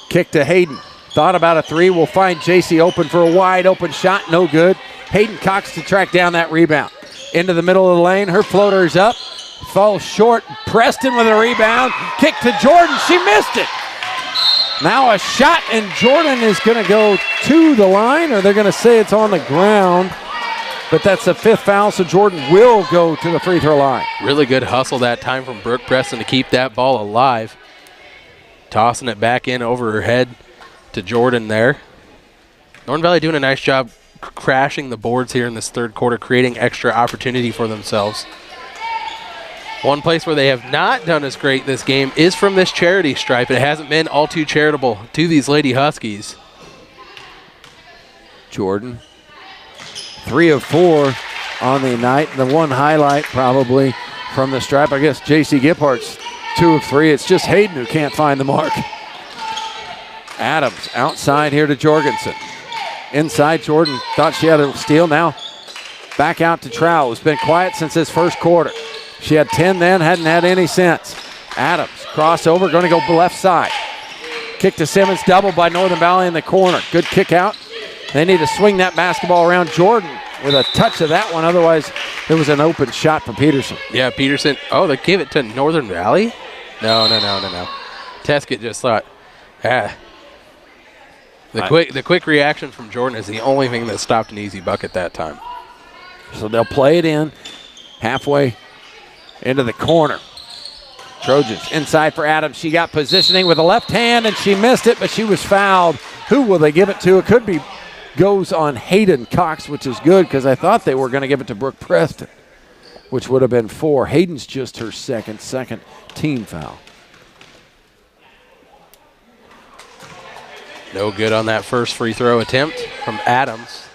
Kick to Hayden. Thought about a three. Will find JC open for a wide open shot. No good. Hayden Cox to track down that rebound. Into the middle of the lane. Her floater is up. Falls short. Preston with a rebound. Kick to Jordan. She missed it. Now a shot, and Jordan is going to go to the line, or they're going to say it's on the ground. But that's the fifth foul, so Jordan will go to the free throw line. Really good hustle that time from Brooke Preston to keep that ball alive. Tossing it back in over her head to Jordan there. Northern Valley doing a nice job crashing the boards here in this third quarter, creating extra opportunity for themselves. One place where they have not done as great this game is from this charity stripe. It hasn't been all too charitable to these Lady Huskies. Jordan, 3 of 4 on the night. The one highlight probably from the stripe, I guess J.C. Giphardt's 2 of 3. It's just Hayden who can't find the mark. Adams outside here to Jorgensen. Inside, Jordan thought she had a steal. Now back out to Trowell, who's been quiet since this first quarter. She had 10 then, hadn't had any since. Adams, crossover, going to go left side. Kick to Simmons, double by Northern Valley in the corner. Good kick out. They need to swing that basketball around. Jordan with a touch of that one. Otherwise, there was an open shot for Peterson. Yeah, Peterson. Oh, they gave it to Northern Valley? No. Tescott just thought, The quick reaction from Jordan is the only thing that stopped an easy bucket that time. So they'll play it in halfway into the corner. Trojans inside for Adams. She got positioning with a left hand, and she missed it, but she was fouled. Who will they give it to? It could be goes on Hayden Cox, which is good because I thought they were going to give it to Brooke Preston. which would have been 4. Hayden's just her second team foul. No good on that first free throw attempt from Adams.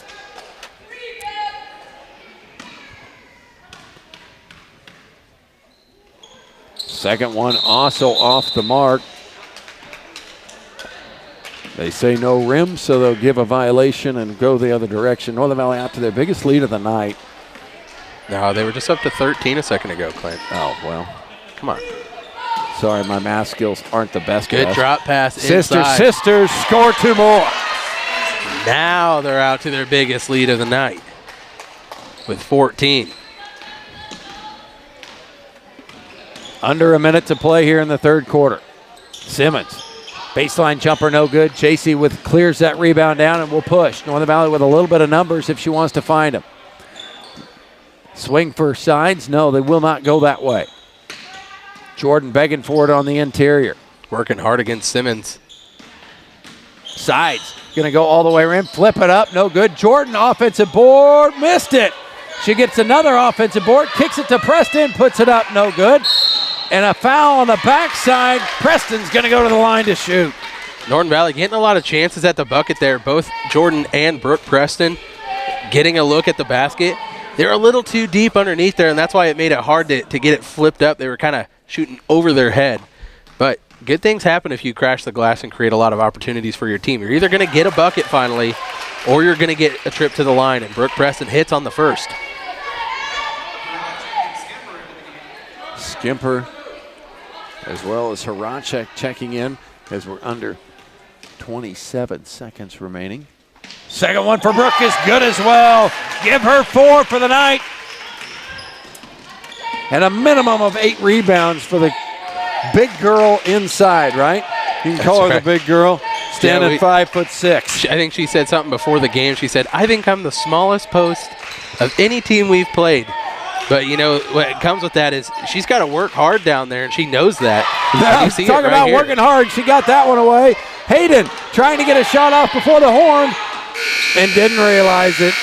Second one also off the mark. They say no rim, so they'll give a violation and go the other direction. Northern Valley out to their biggest lead of the night. No, they were just up to 13 a second ago, Clint. Oh, well. Come on. Sorry, my math skills aren't the best. Good drop pass inside. Sisters score 2 more. Now they're out to their biggest lead of the night with 14. Under a minute to play here in the third quarter. Simmons. Baseline jumper, no good. Chasey clears that rebound down and will push. Northern Valley with a little bit of numbers if she wants to find them. Swing for sides. No, they will not go that way. Jordan begging for it on the interior. Working hard against Simmons. Sides. Going to go all the way around. Flip it up. No good. Jordan, offensive board. Missed it. She gets another offensive board. Kicks it to Preston. Puts it up. No good. And a foul on the backside. Preston's going to go to the line to shoot. Northern Valley getting a lot of chances at the bucket there. Both Jordan and Brooke Preston getting a look at the basket. They're a little too deep underneath there, and that's why it made it hard to get it flipped up. They were kind of shooting over their head. But good things happen if you crash the glass and create a lot of opportunities for your team. You're either going to get a bucket finally, or you're going to get a trip to the line, and Brooke Preston hits on the first. Skimper, as well as Haracek checking in as we're under 27 seconds remaining. Second one for Brooke is good as well. Give her 4 for the night. And a minimum of 8 rebounds for the big girl inside, right? You can call her the big girl, standing 5'6". I think she said something before the game. She said, I think I'm the smallest post of any team we've played. But, you know, what comes with that is she's got to work hard down there, and she knows that. You see Talk about working hard. She got that one away. Hayden trying to get a shot off before the horn and didn't realize it.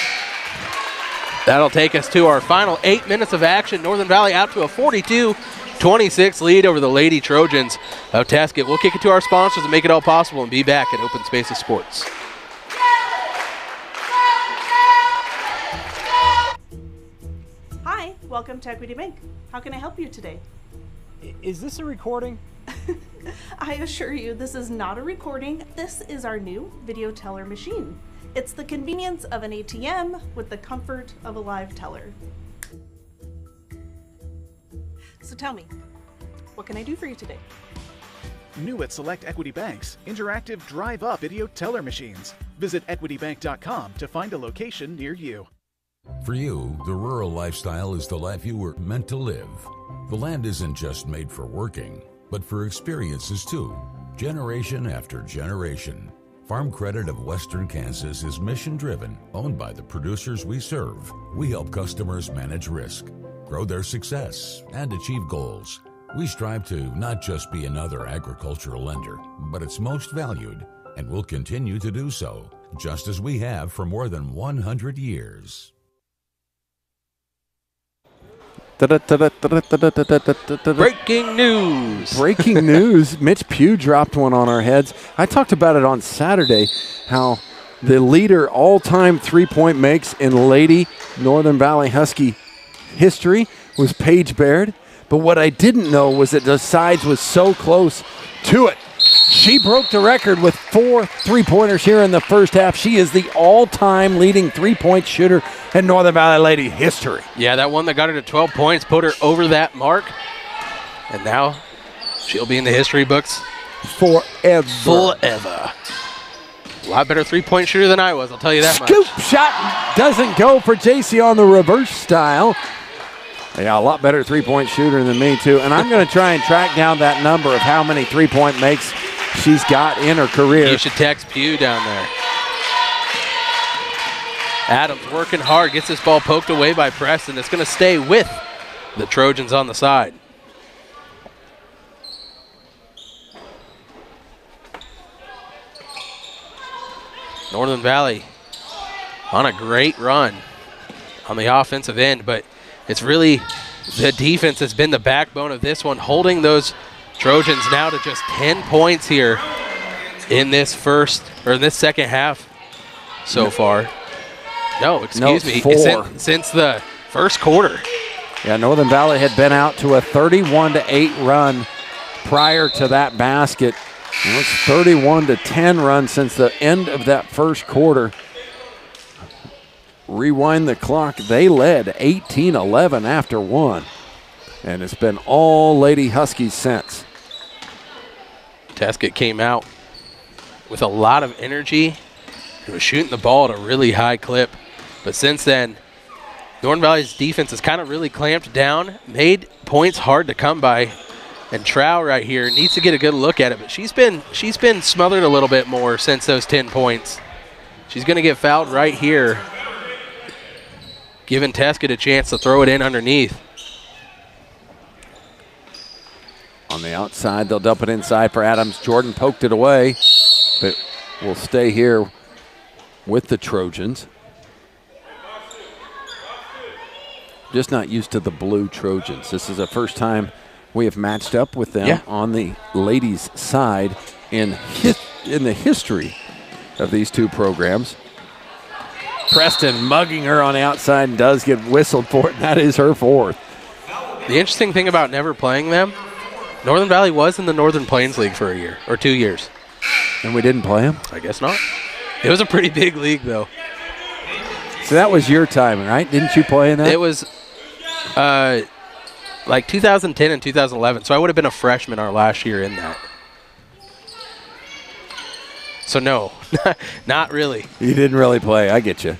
That'll take us to our final 8 minutes of action. Northern Valley out to a 42-26 lead over the Lady Trojans of Tescott. We'll kick it to our sponsors and make it all possible and be back at Open Spaces Sports. Hi, welcome to Equity Bank. How can I help you today? Is this a recording? I assure you, this is not a recording. This is our new video teller machine. It's the convenience of an ATM with the comfort of a live teller. So tell me, what can I do for you today? New at select Equity Banks, interactive drive-up video teller machines. Visit equitybank.com to find a location near you. For you, the rural lifestyle is the life you were meant to live. The land isn't just made for working, but for experiences too, generation after generation. Farm Credit of Western Kansas is mission-driven, owned by the producers we serve. We help customers manage risk, grow their success, and achieve goals. We strive to not just be another agricultural lender, but its most valued, and will continue to do so, just as we have for more than 100 years. Breaking news. Breaking news. Mitch Pugh dropped one on our heads. I talked about it on Saturday, how the leader all-time three-point makes in Lady Northern Valley Husky history was Paige Baird. But what I didn't know was that the sides was so close to it. She broke the record with 4 three-pointers here in the first half. She is the all-time leading three-point shooter in Northern Valley Lady history. Yeah, that one that got her to 12 points put her over that mark. And now she'll be in the history books forever. A lot better three-point shooter than I was, I'll tell you that much. Scoop shot doesn't go for JC on the reverse style. Yeah, a lot better three-point shooter than me, too. And I'm going to try and track down that number of how many three-point makes she's got in her career. You should text Pugh down there. Adams working hard, gets this ball poked away by Preston. It's going to stay with the Trojans on the side. Northern Valley on a great run on the offensive end, but it's really the defense has been the backbone of this one, holding those Trojans now to just 10 points here in this second half so far. No, excuse me. 4. Since the first quarter. Yeah, Northern Valley had been out to a 31-8 run prior to that basket. Well, it's 31-10 run since the end of that first quarter. Rewind the clock. They led 18-11 after 1. And it's been all Lady Huskies since. Tescott came out with a lot of energy. He was shooting the ball at a really high clip. But since then, Northern Valley's defense has kind of really clamped down, made points hard to come by. And Trow right here needs to get a good look at it, but she's been smothered a little bit more since those 10 points. She's going to get fouled right here, giving Tescott a chance to throw it in underneath. On the outside, they'll dump it inside for Adams. Jordan poked it away, but will stay here with the Trojans. Just not used to the blue Trojans. This is the first time we have matched up with them on the ladies' side in the history of these two programs. Preston mugging her on the outside and does get whistled for it, and that is her 4th. The interesting thing about never playing them, Northern Valley was in the Northern Plains League for a year or 2 years. And we didn't play them? I guess not. It was a pretty big league, though. So that was your time, right? Didn't you play in that? It was like 2010 and 2011, so I would have been a freshman our last year in that. So no, not really. You didn't really play, I get you.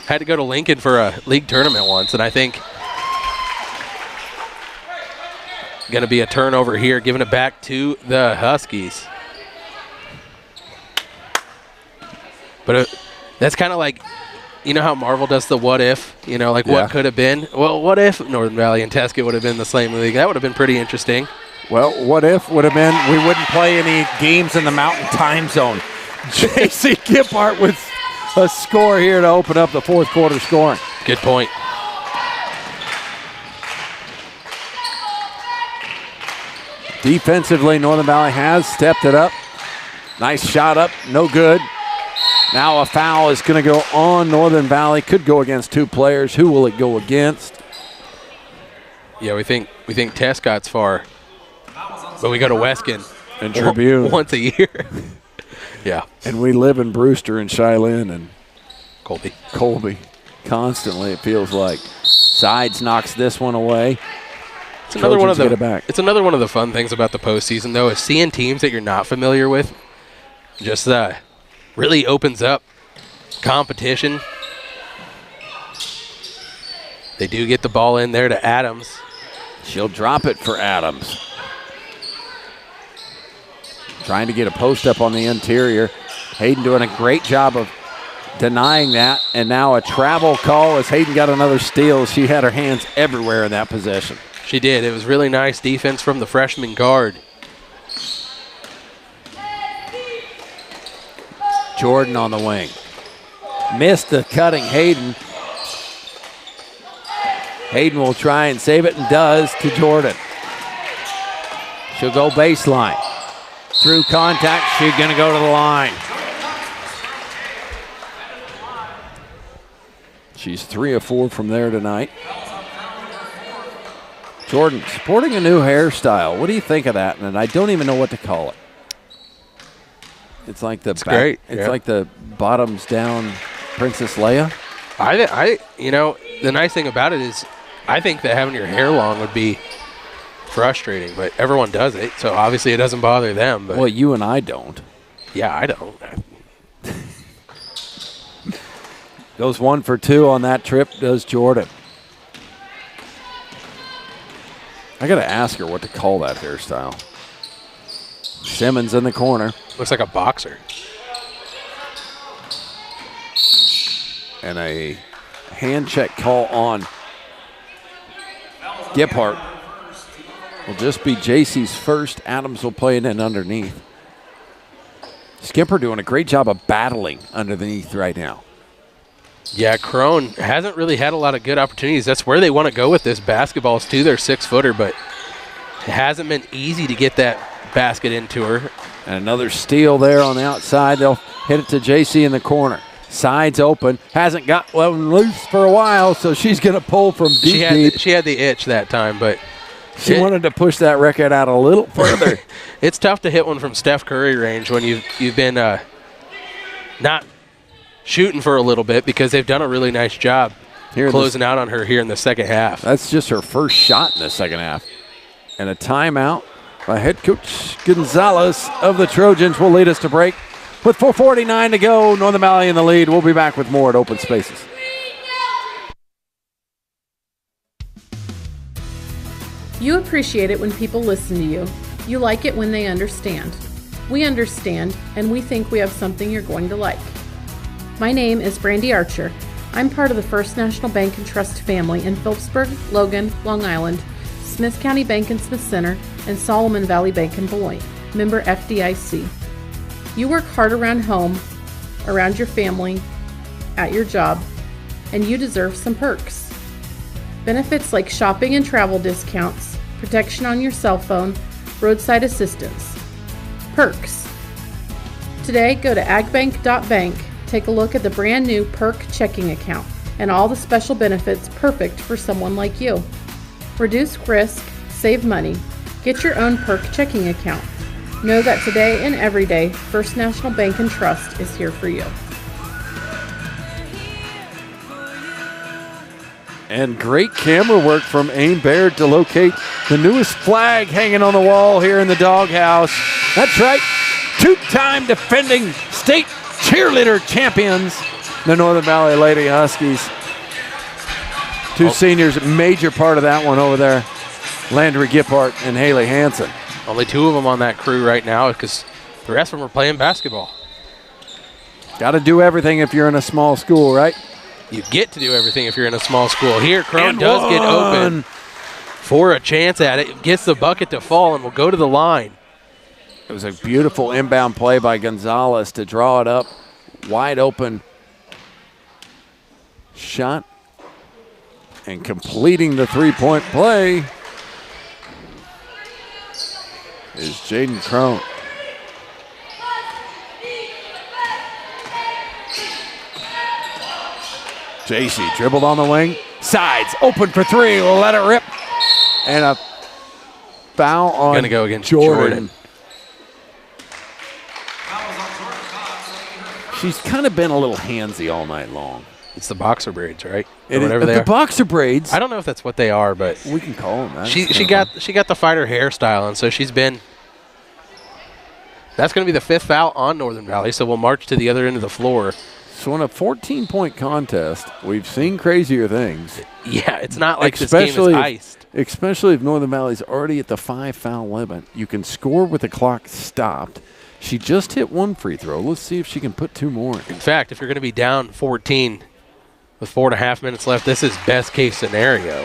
Had to go to Lincoln for a league tournament once, and I think going to be a turnover here, giving it back to the Huskies. But that's kind of like, you know how Marvel does the what if, like what could have been? Well, what if Northern Valley and Tescott would have been the same league? That would have been pretty interesting. Well, what if would have been we wouldn't play any games in the Mountain Time Zone. J.C. Giphart with a score here to open up the fourth quarter scoring. Good point. Defensively, Northern Valley has stepped it up. Nice shot up, no good. Now a foul is going to go on Northern Valley. Could go against 2 players. Who will it go against? Yeah, we think Tescott's far, but we go to Weskin and Tribune once a year. Yeah, and we live in Brewster and Cheylin and Colby constantly. It feels like Sides knocks this one away. It's another one of the. It's another one of the fun things about the postseason, though, is seeing teams that you're not familiar with. Just really opens up competition. They do get the ball in there to Adams. She'll drop it for Adams. Trying to get a post up on the interior. Hayden doing a great job of denying that. And now a travel call as Hayden got another steal. She had her hands everywhere in that possession. She did. It was really nice defense from the freshman guard. Jordan on the wing. Missed the cutting Hayden. Hayden will try and save it and does to Jordan. She'll go baseline. Through contact, she's going to go to the line. She's 3 of 4 from there tonight. Jordan sporting a new hairstyle. What do you think of that? And I don't even know what to call it. It's like the great. It's like the bottoms down Princess Leia. The nice thing about it is I think that having your hair long would be frustrating, but everyone does it, so obviously it doesn't bother them. But well, you and I don't. Yeah, I don't. Goes 1 for 2 on that trip, does Jordan. I got to ask her what to call that hairstyle. Simmons in the corner. Looks like a boxer. And a hand check call on Giphart. Will just be JC's first. Adams will play it in underneath. Skipper doing a great job of battling underneath right now. Yeah, Crone hasn't really had a lot of good opportunities. That's where they want to go with this basketball, is to their 6-footer, but it hasn't been easy to get that basket into her. And another steal there on the outside. They'll hit it to JC in the corner. Side's open. Hasn't got one loose for a while, so she's going to pull from deep. She had the itch that time, but she wanted to push that record out a little further. It's tough to hit one from Steph Curry range when you've been not shooting for a little bit, because they've done a really nice job closing out on her here in the second half. That's just her first shot in the second half. And a timeout by head coach Gonzalez of the Trojans will lead us to break. With 4:49 to go, Northern Valley in the lead. We'll be back with more at Open Spaces. You appreciate it when people listen to you. You like it when they understand. We understand, and we think we have something you're going to like. My name is Brandy Archer. I'm part of the First National Bank and Trust family in Phillipsburg, Logan, Long Island, Smith County Bank and Smith Center, and Solomon Valley Bank in Beloit, member FDIC. You work hard around home, around your family, at your job, and you deserve some perks. Benefits like shopping and travel discounts, protection on your cell phone, roadside assistance. Perks. Today, go to agbank.bank, take a look at the brand new Perk checking account and all the special benefits perfect for someone like you. Reduce risk, save money, get your own Perk checking account. Know that today and every day, First National Bank and Trust is here for you. And great camera work from Aim Baird to locate the newest flag hanging on the wall here in the doghouse. That's right, two-time defending state cheerleader champions, the Northern Valley Lady Huskies. Two seniors, major part of that one over there, Landry Gippart and Haley Hansen. Only two of them on that crew right now, because the rest of them are playing basketball. Got to do everything if you're in a small school, right? You get to do everything if you're in a small school. Here, Crone does get open for a chance at it. Gets the bucket to fall and will go to the line. It was a beautiful inbound play by Gonzalez to draw it up. Wide open shot. And completing the three-point play is Jaden Crone. JC dribbled on the wing. Sides, open for three. We'll let it rip. And a foul on Gonna go against Jordan. She's kind of been a little handsy all night long. It's the boxer braids, right? Or whatever they are. The boxer braids. I don't know if that's what they are, but we can call them that. She got the fighter hairstyle, and so she's been. That's going to be the fifth foul on Northern Valley, so we'll march to the other end of the floor. So in a 14-point contest, we've seen crazier things. Yeah, it's not like this game is iced. Especially if Northern Valley's already at the 5-foul limit. You can score with the clock stopped. She just hit one free throw. Let's see if she can put two more. In fact, if you're going to be down 14 with 4.5 minutes left, this is best case scenario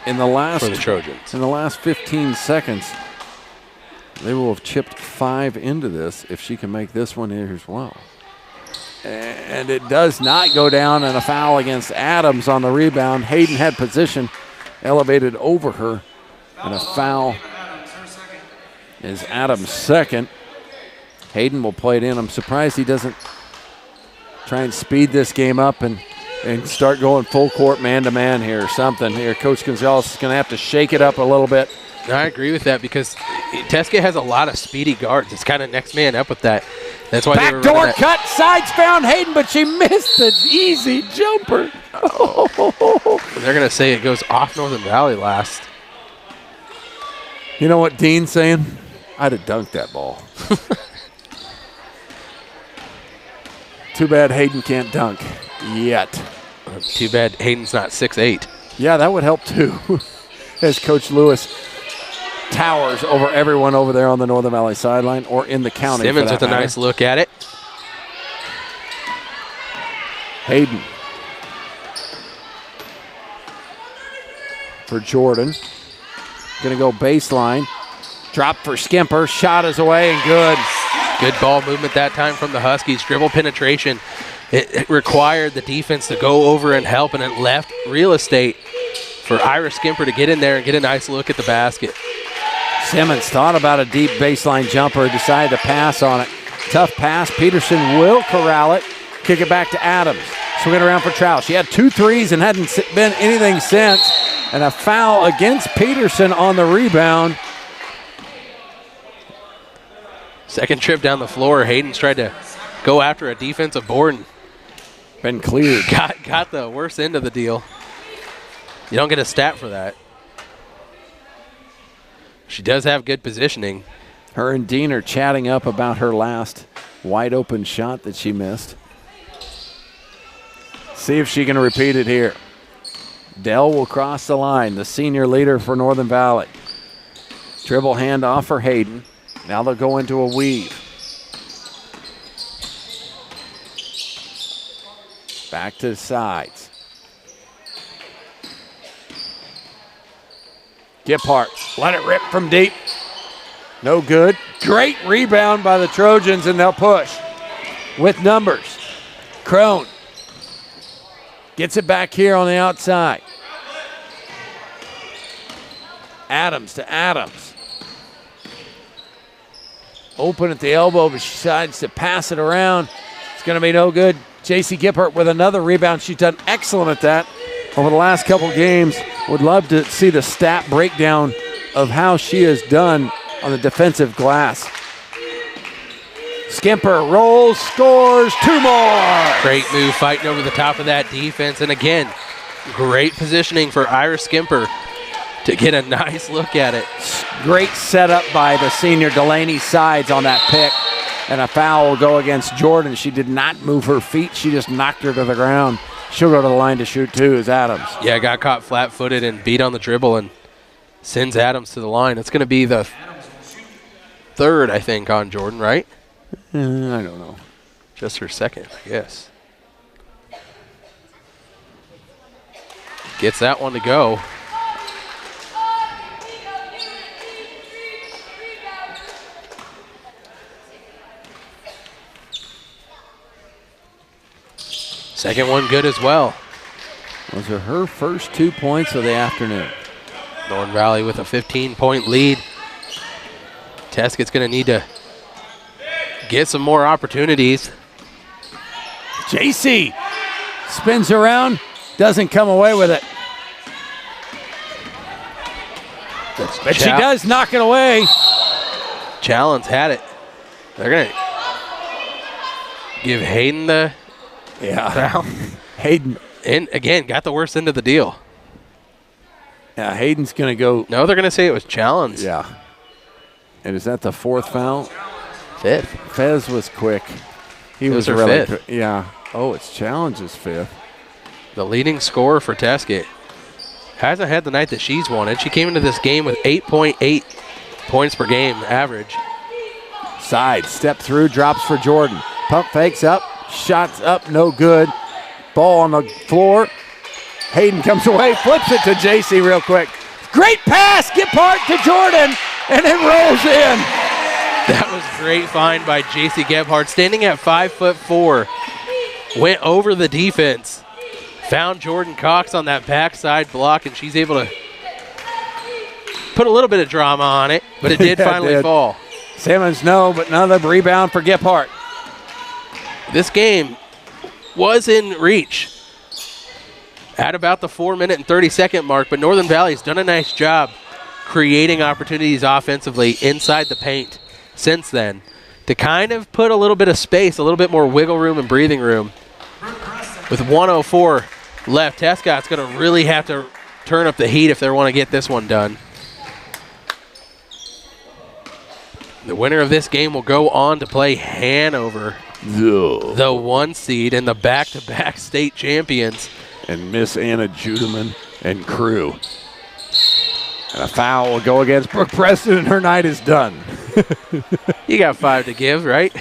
for the Trojans. In the last 15 seconds, they will have chipped 5 into this if she can make this one here as well. And it does not go down, and a foul against Adams on the rebound. Hayden had position elevated over her, and a foul is Adams' second. Hayden will play it in. I'm surprised he doesn't try and speed this game up and start going full court man-to-man here or something here. Coach Gonzalez is going to have to shake it up a little bit. I agree with that because Tescott has a lot of speedy guards. It's kind of next man up with that. That's why they were running that. Backdoor cut, sides found Hayden, but she missed the easy jumper. They're going to say it goes off Northern Valley last. You know what Dean's saying? I'd have dunked that ball. Too bad Hayden can't dunk yet. Too bad Hayden's not 6'8". Yeah, that would help too. As Coach Lewis towers over everyone over there on the Northern Valley sideline or in the county. Simmons with a nice look at it. Hayden for Jordan. Going to go baseline. Drop for Skimper. Shot is away and good. Good ball movement that time from the Huskies. Dribble penetration it required the defense to go over and help, and it left real estate for Ira Skimper to get in there and get a nice look at the basket. Simmons thought about a deep baseline jumper, decided to pass on it. Tough pass. Peterson will corral it. Kick it back to Adams. Swing it around for Trout. She had 2 threes and hadn't been anything since. And a foul against Peterson on the rebound. Second trip down the floor. Hayden's tried to go after a defensive board and been cleared. Got the worst end of the deal. You don't get a stat for that. She does have good positioning. Her and Dean are chatting up about her last wide open shot that she missed. See if she can repeat it here. Dell will cross the line, the senior leader for Northern Valley. Dribble handoff for Hayden. Now they'll go into a weave. Back to the sides. Gephardt, let it rip from deep. No good. Great rebound by the Trojans, and they'll push with numbers. Crone gets it back here on the outside. Adams to Adams. Open at the elbow, but she decides to pass it around. It's going to be no good. J.C. Gephardt with another rebound. She's done excellent at that over the last couple games. Would love to see the stat breakdown of how she has done on the defensive glass. Skimper rolls, scores, 2 more. Great move fighting over the top of that defense. And again, great positioning for Ira Skimper to get a nice look at it. Great setup by the senior Delaney Sides on that pick. And a foul will go against Jordan. She did not move her feet. She just knocked her to the ground. She'll go to the line to shoot 2 as Adams. Yeah, got caught flat-footed and beat on the dribble and sends Adams to the line. It's going to be the 3rd, I think, on Jordan, right? I don't know. Just her 2nd, I guess. Gets that one to go. Second one good as well. Those are her first 2 points of the afternoon. Northern Valley with a 15-point lead. Tescott's going to need to get some more opportunities. JC spins around, doesn't come away with it. But she does knock it away. Challen's had it. They're going to give Hayden the foul. Hayden. And again, got the worst end of the deal. Yeah, Hayden's going to go. No, they're going to say it was Challenge. Yeah. And is that the 4th foul? 5th. Fez was quick. He was her really 5th. Yeah. Oh, it's Challenge's 5th. The leading scorer for Tescott. Hasn't had the night that she's wanted. She came into this game with 8.8 points per game average. Side, step through, drops for Jordan. Pump fakes up, shots up, no good. Ball on the floor. Hayden comes away, flips it to JC real quick. Great pass, Gephardt to Jordan, and it rolls in. That was great find by J.C. Gephardt, standing at 5'4", went over the defense, found Jordan Cox on that backside block, and she's able to put a little bit of drama on it, but it did finally fall. Simmons, no, but another rebound for Gephardt. This game was in reach at about the 4-minute and 30-second mark, but Northern Valley's done a nice job creating opportunities offensively inside the paint since then to kind of put a little bit of space, a little bit more wiggle room and breathing room. With 1:04 left, Tescott's going to really have to turn up the heat if they want to get this one done. The winner of this game will go on to play Hanover, the 1 seed and the back-to-back state champions. And Miss Anna Judeman and crew. And a foul will go against Brooke Preston, and her night is done. You got 5 to give, right?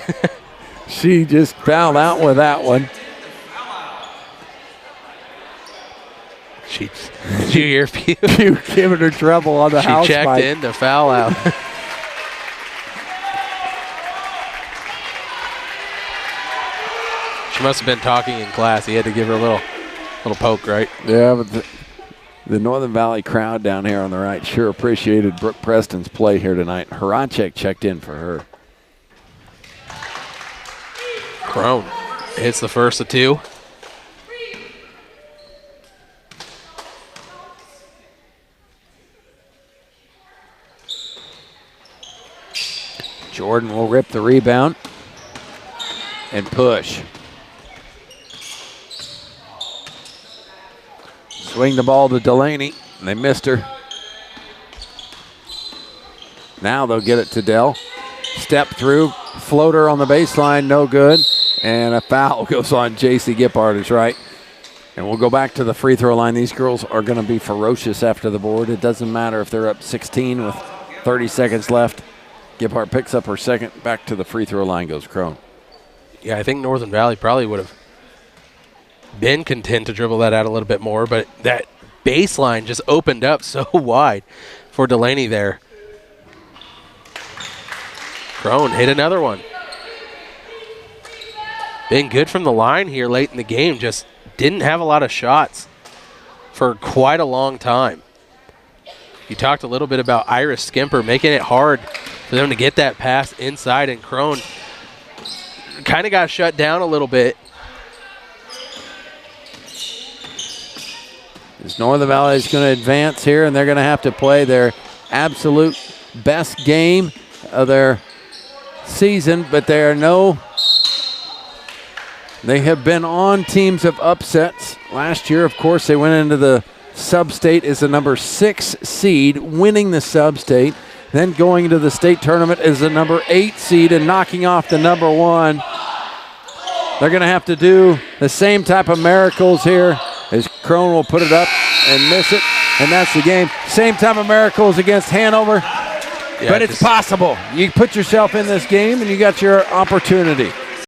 She just fouled out with that one. Did you hear Pew? Pew giving her trouble on the house mic. She checked in to foul out. She must have been talking in class. He had to give her a little poke, right? Yeah, but the Northern Valley crowd down here on the right sure appreciated Brooke Preston's play here tonight. Horacek checked in for her. Crone hits the first of 2. Jordan will rip the rebound and push. Swing the ball to Delaney. They missed her. Now they'll get it to Dell. Step through, floater on the baseline, no good. And a foul goes on J.C. Gippard is right. And we'll go back to the free throw line. These girls are going to be ferocious after the board. It doesn't matter if they're up 16 with 30 seconds left. Gippard picks up her second. Back to the free throw line goes Crone. Yeah, I think Northern Valley probably would have been content to dribble that out a little bit more, but that baseline just opened up so wide for Delaney there. Crone hit another one. Been good from the line here late in the game, just didn't have a lot of shots for quite a long time. You talked a little bit about Iris Skimper making it hard for them to get that pass inside, and Crone kind of got shut down a little bit. This Northern Valley is going to advance here, and they're going to have to play their absolute best game of their season, but they have been on teams of upsets. Last year, of course, they went into the sub-state as the number 6 seed, winning the sub-state, then going into the state tournament as the number 8 seed and knocking off the number 1. They're going to have to do the same type of miracles here as Crone will put it up and miss it, and that's the game. Same type of miracles against Hanover, but it's possible. You put yourself in this game, and you got your opportunity.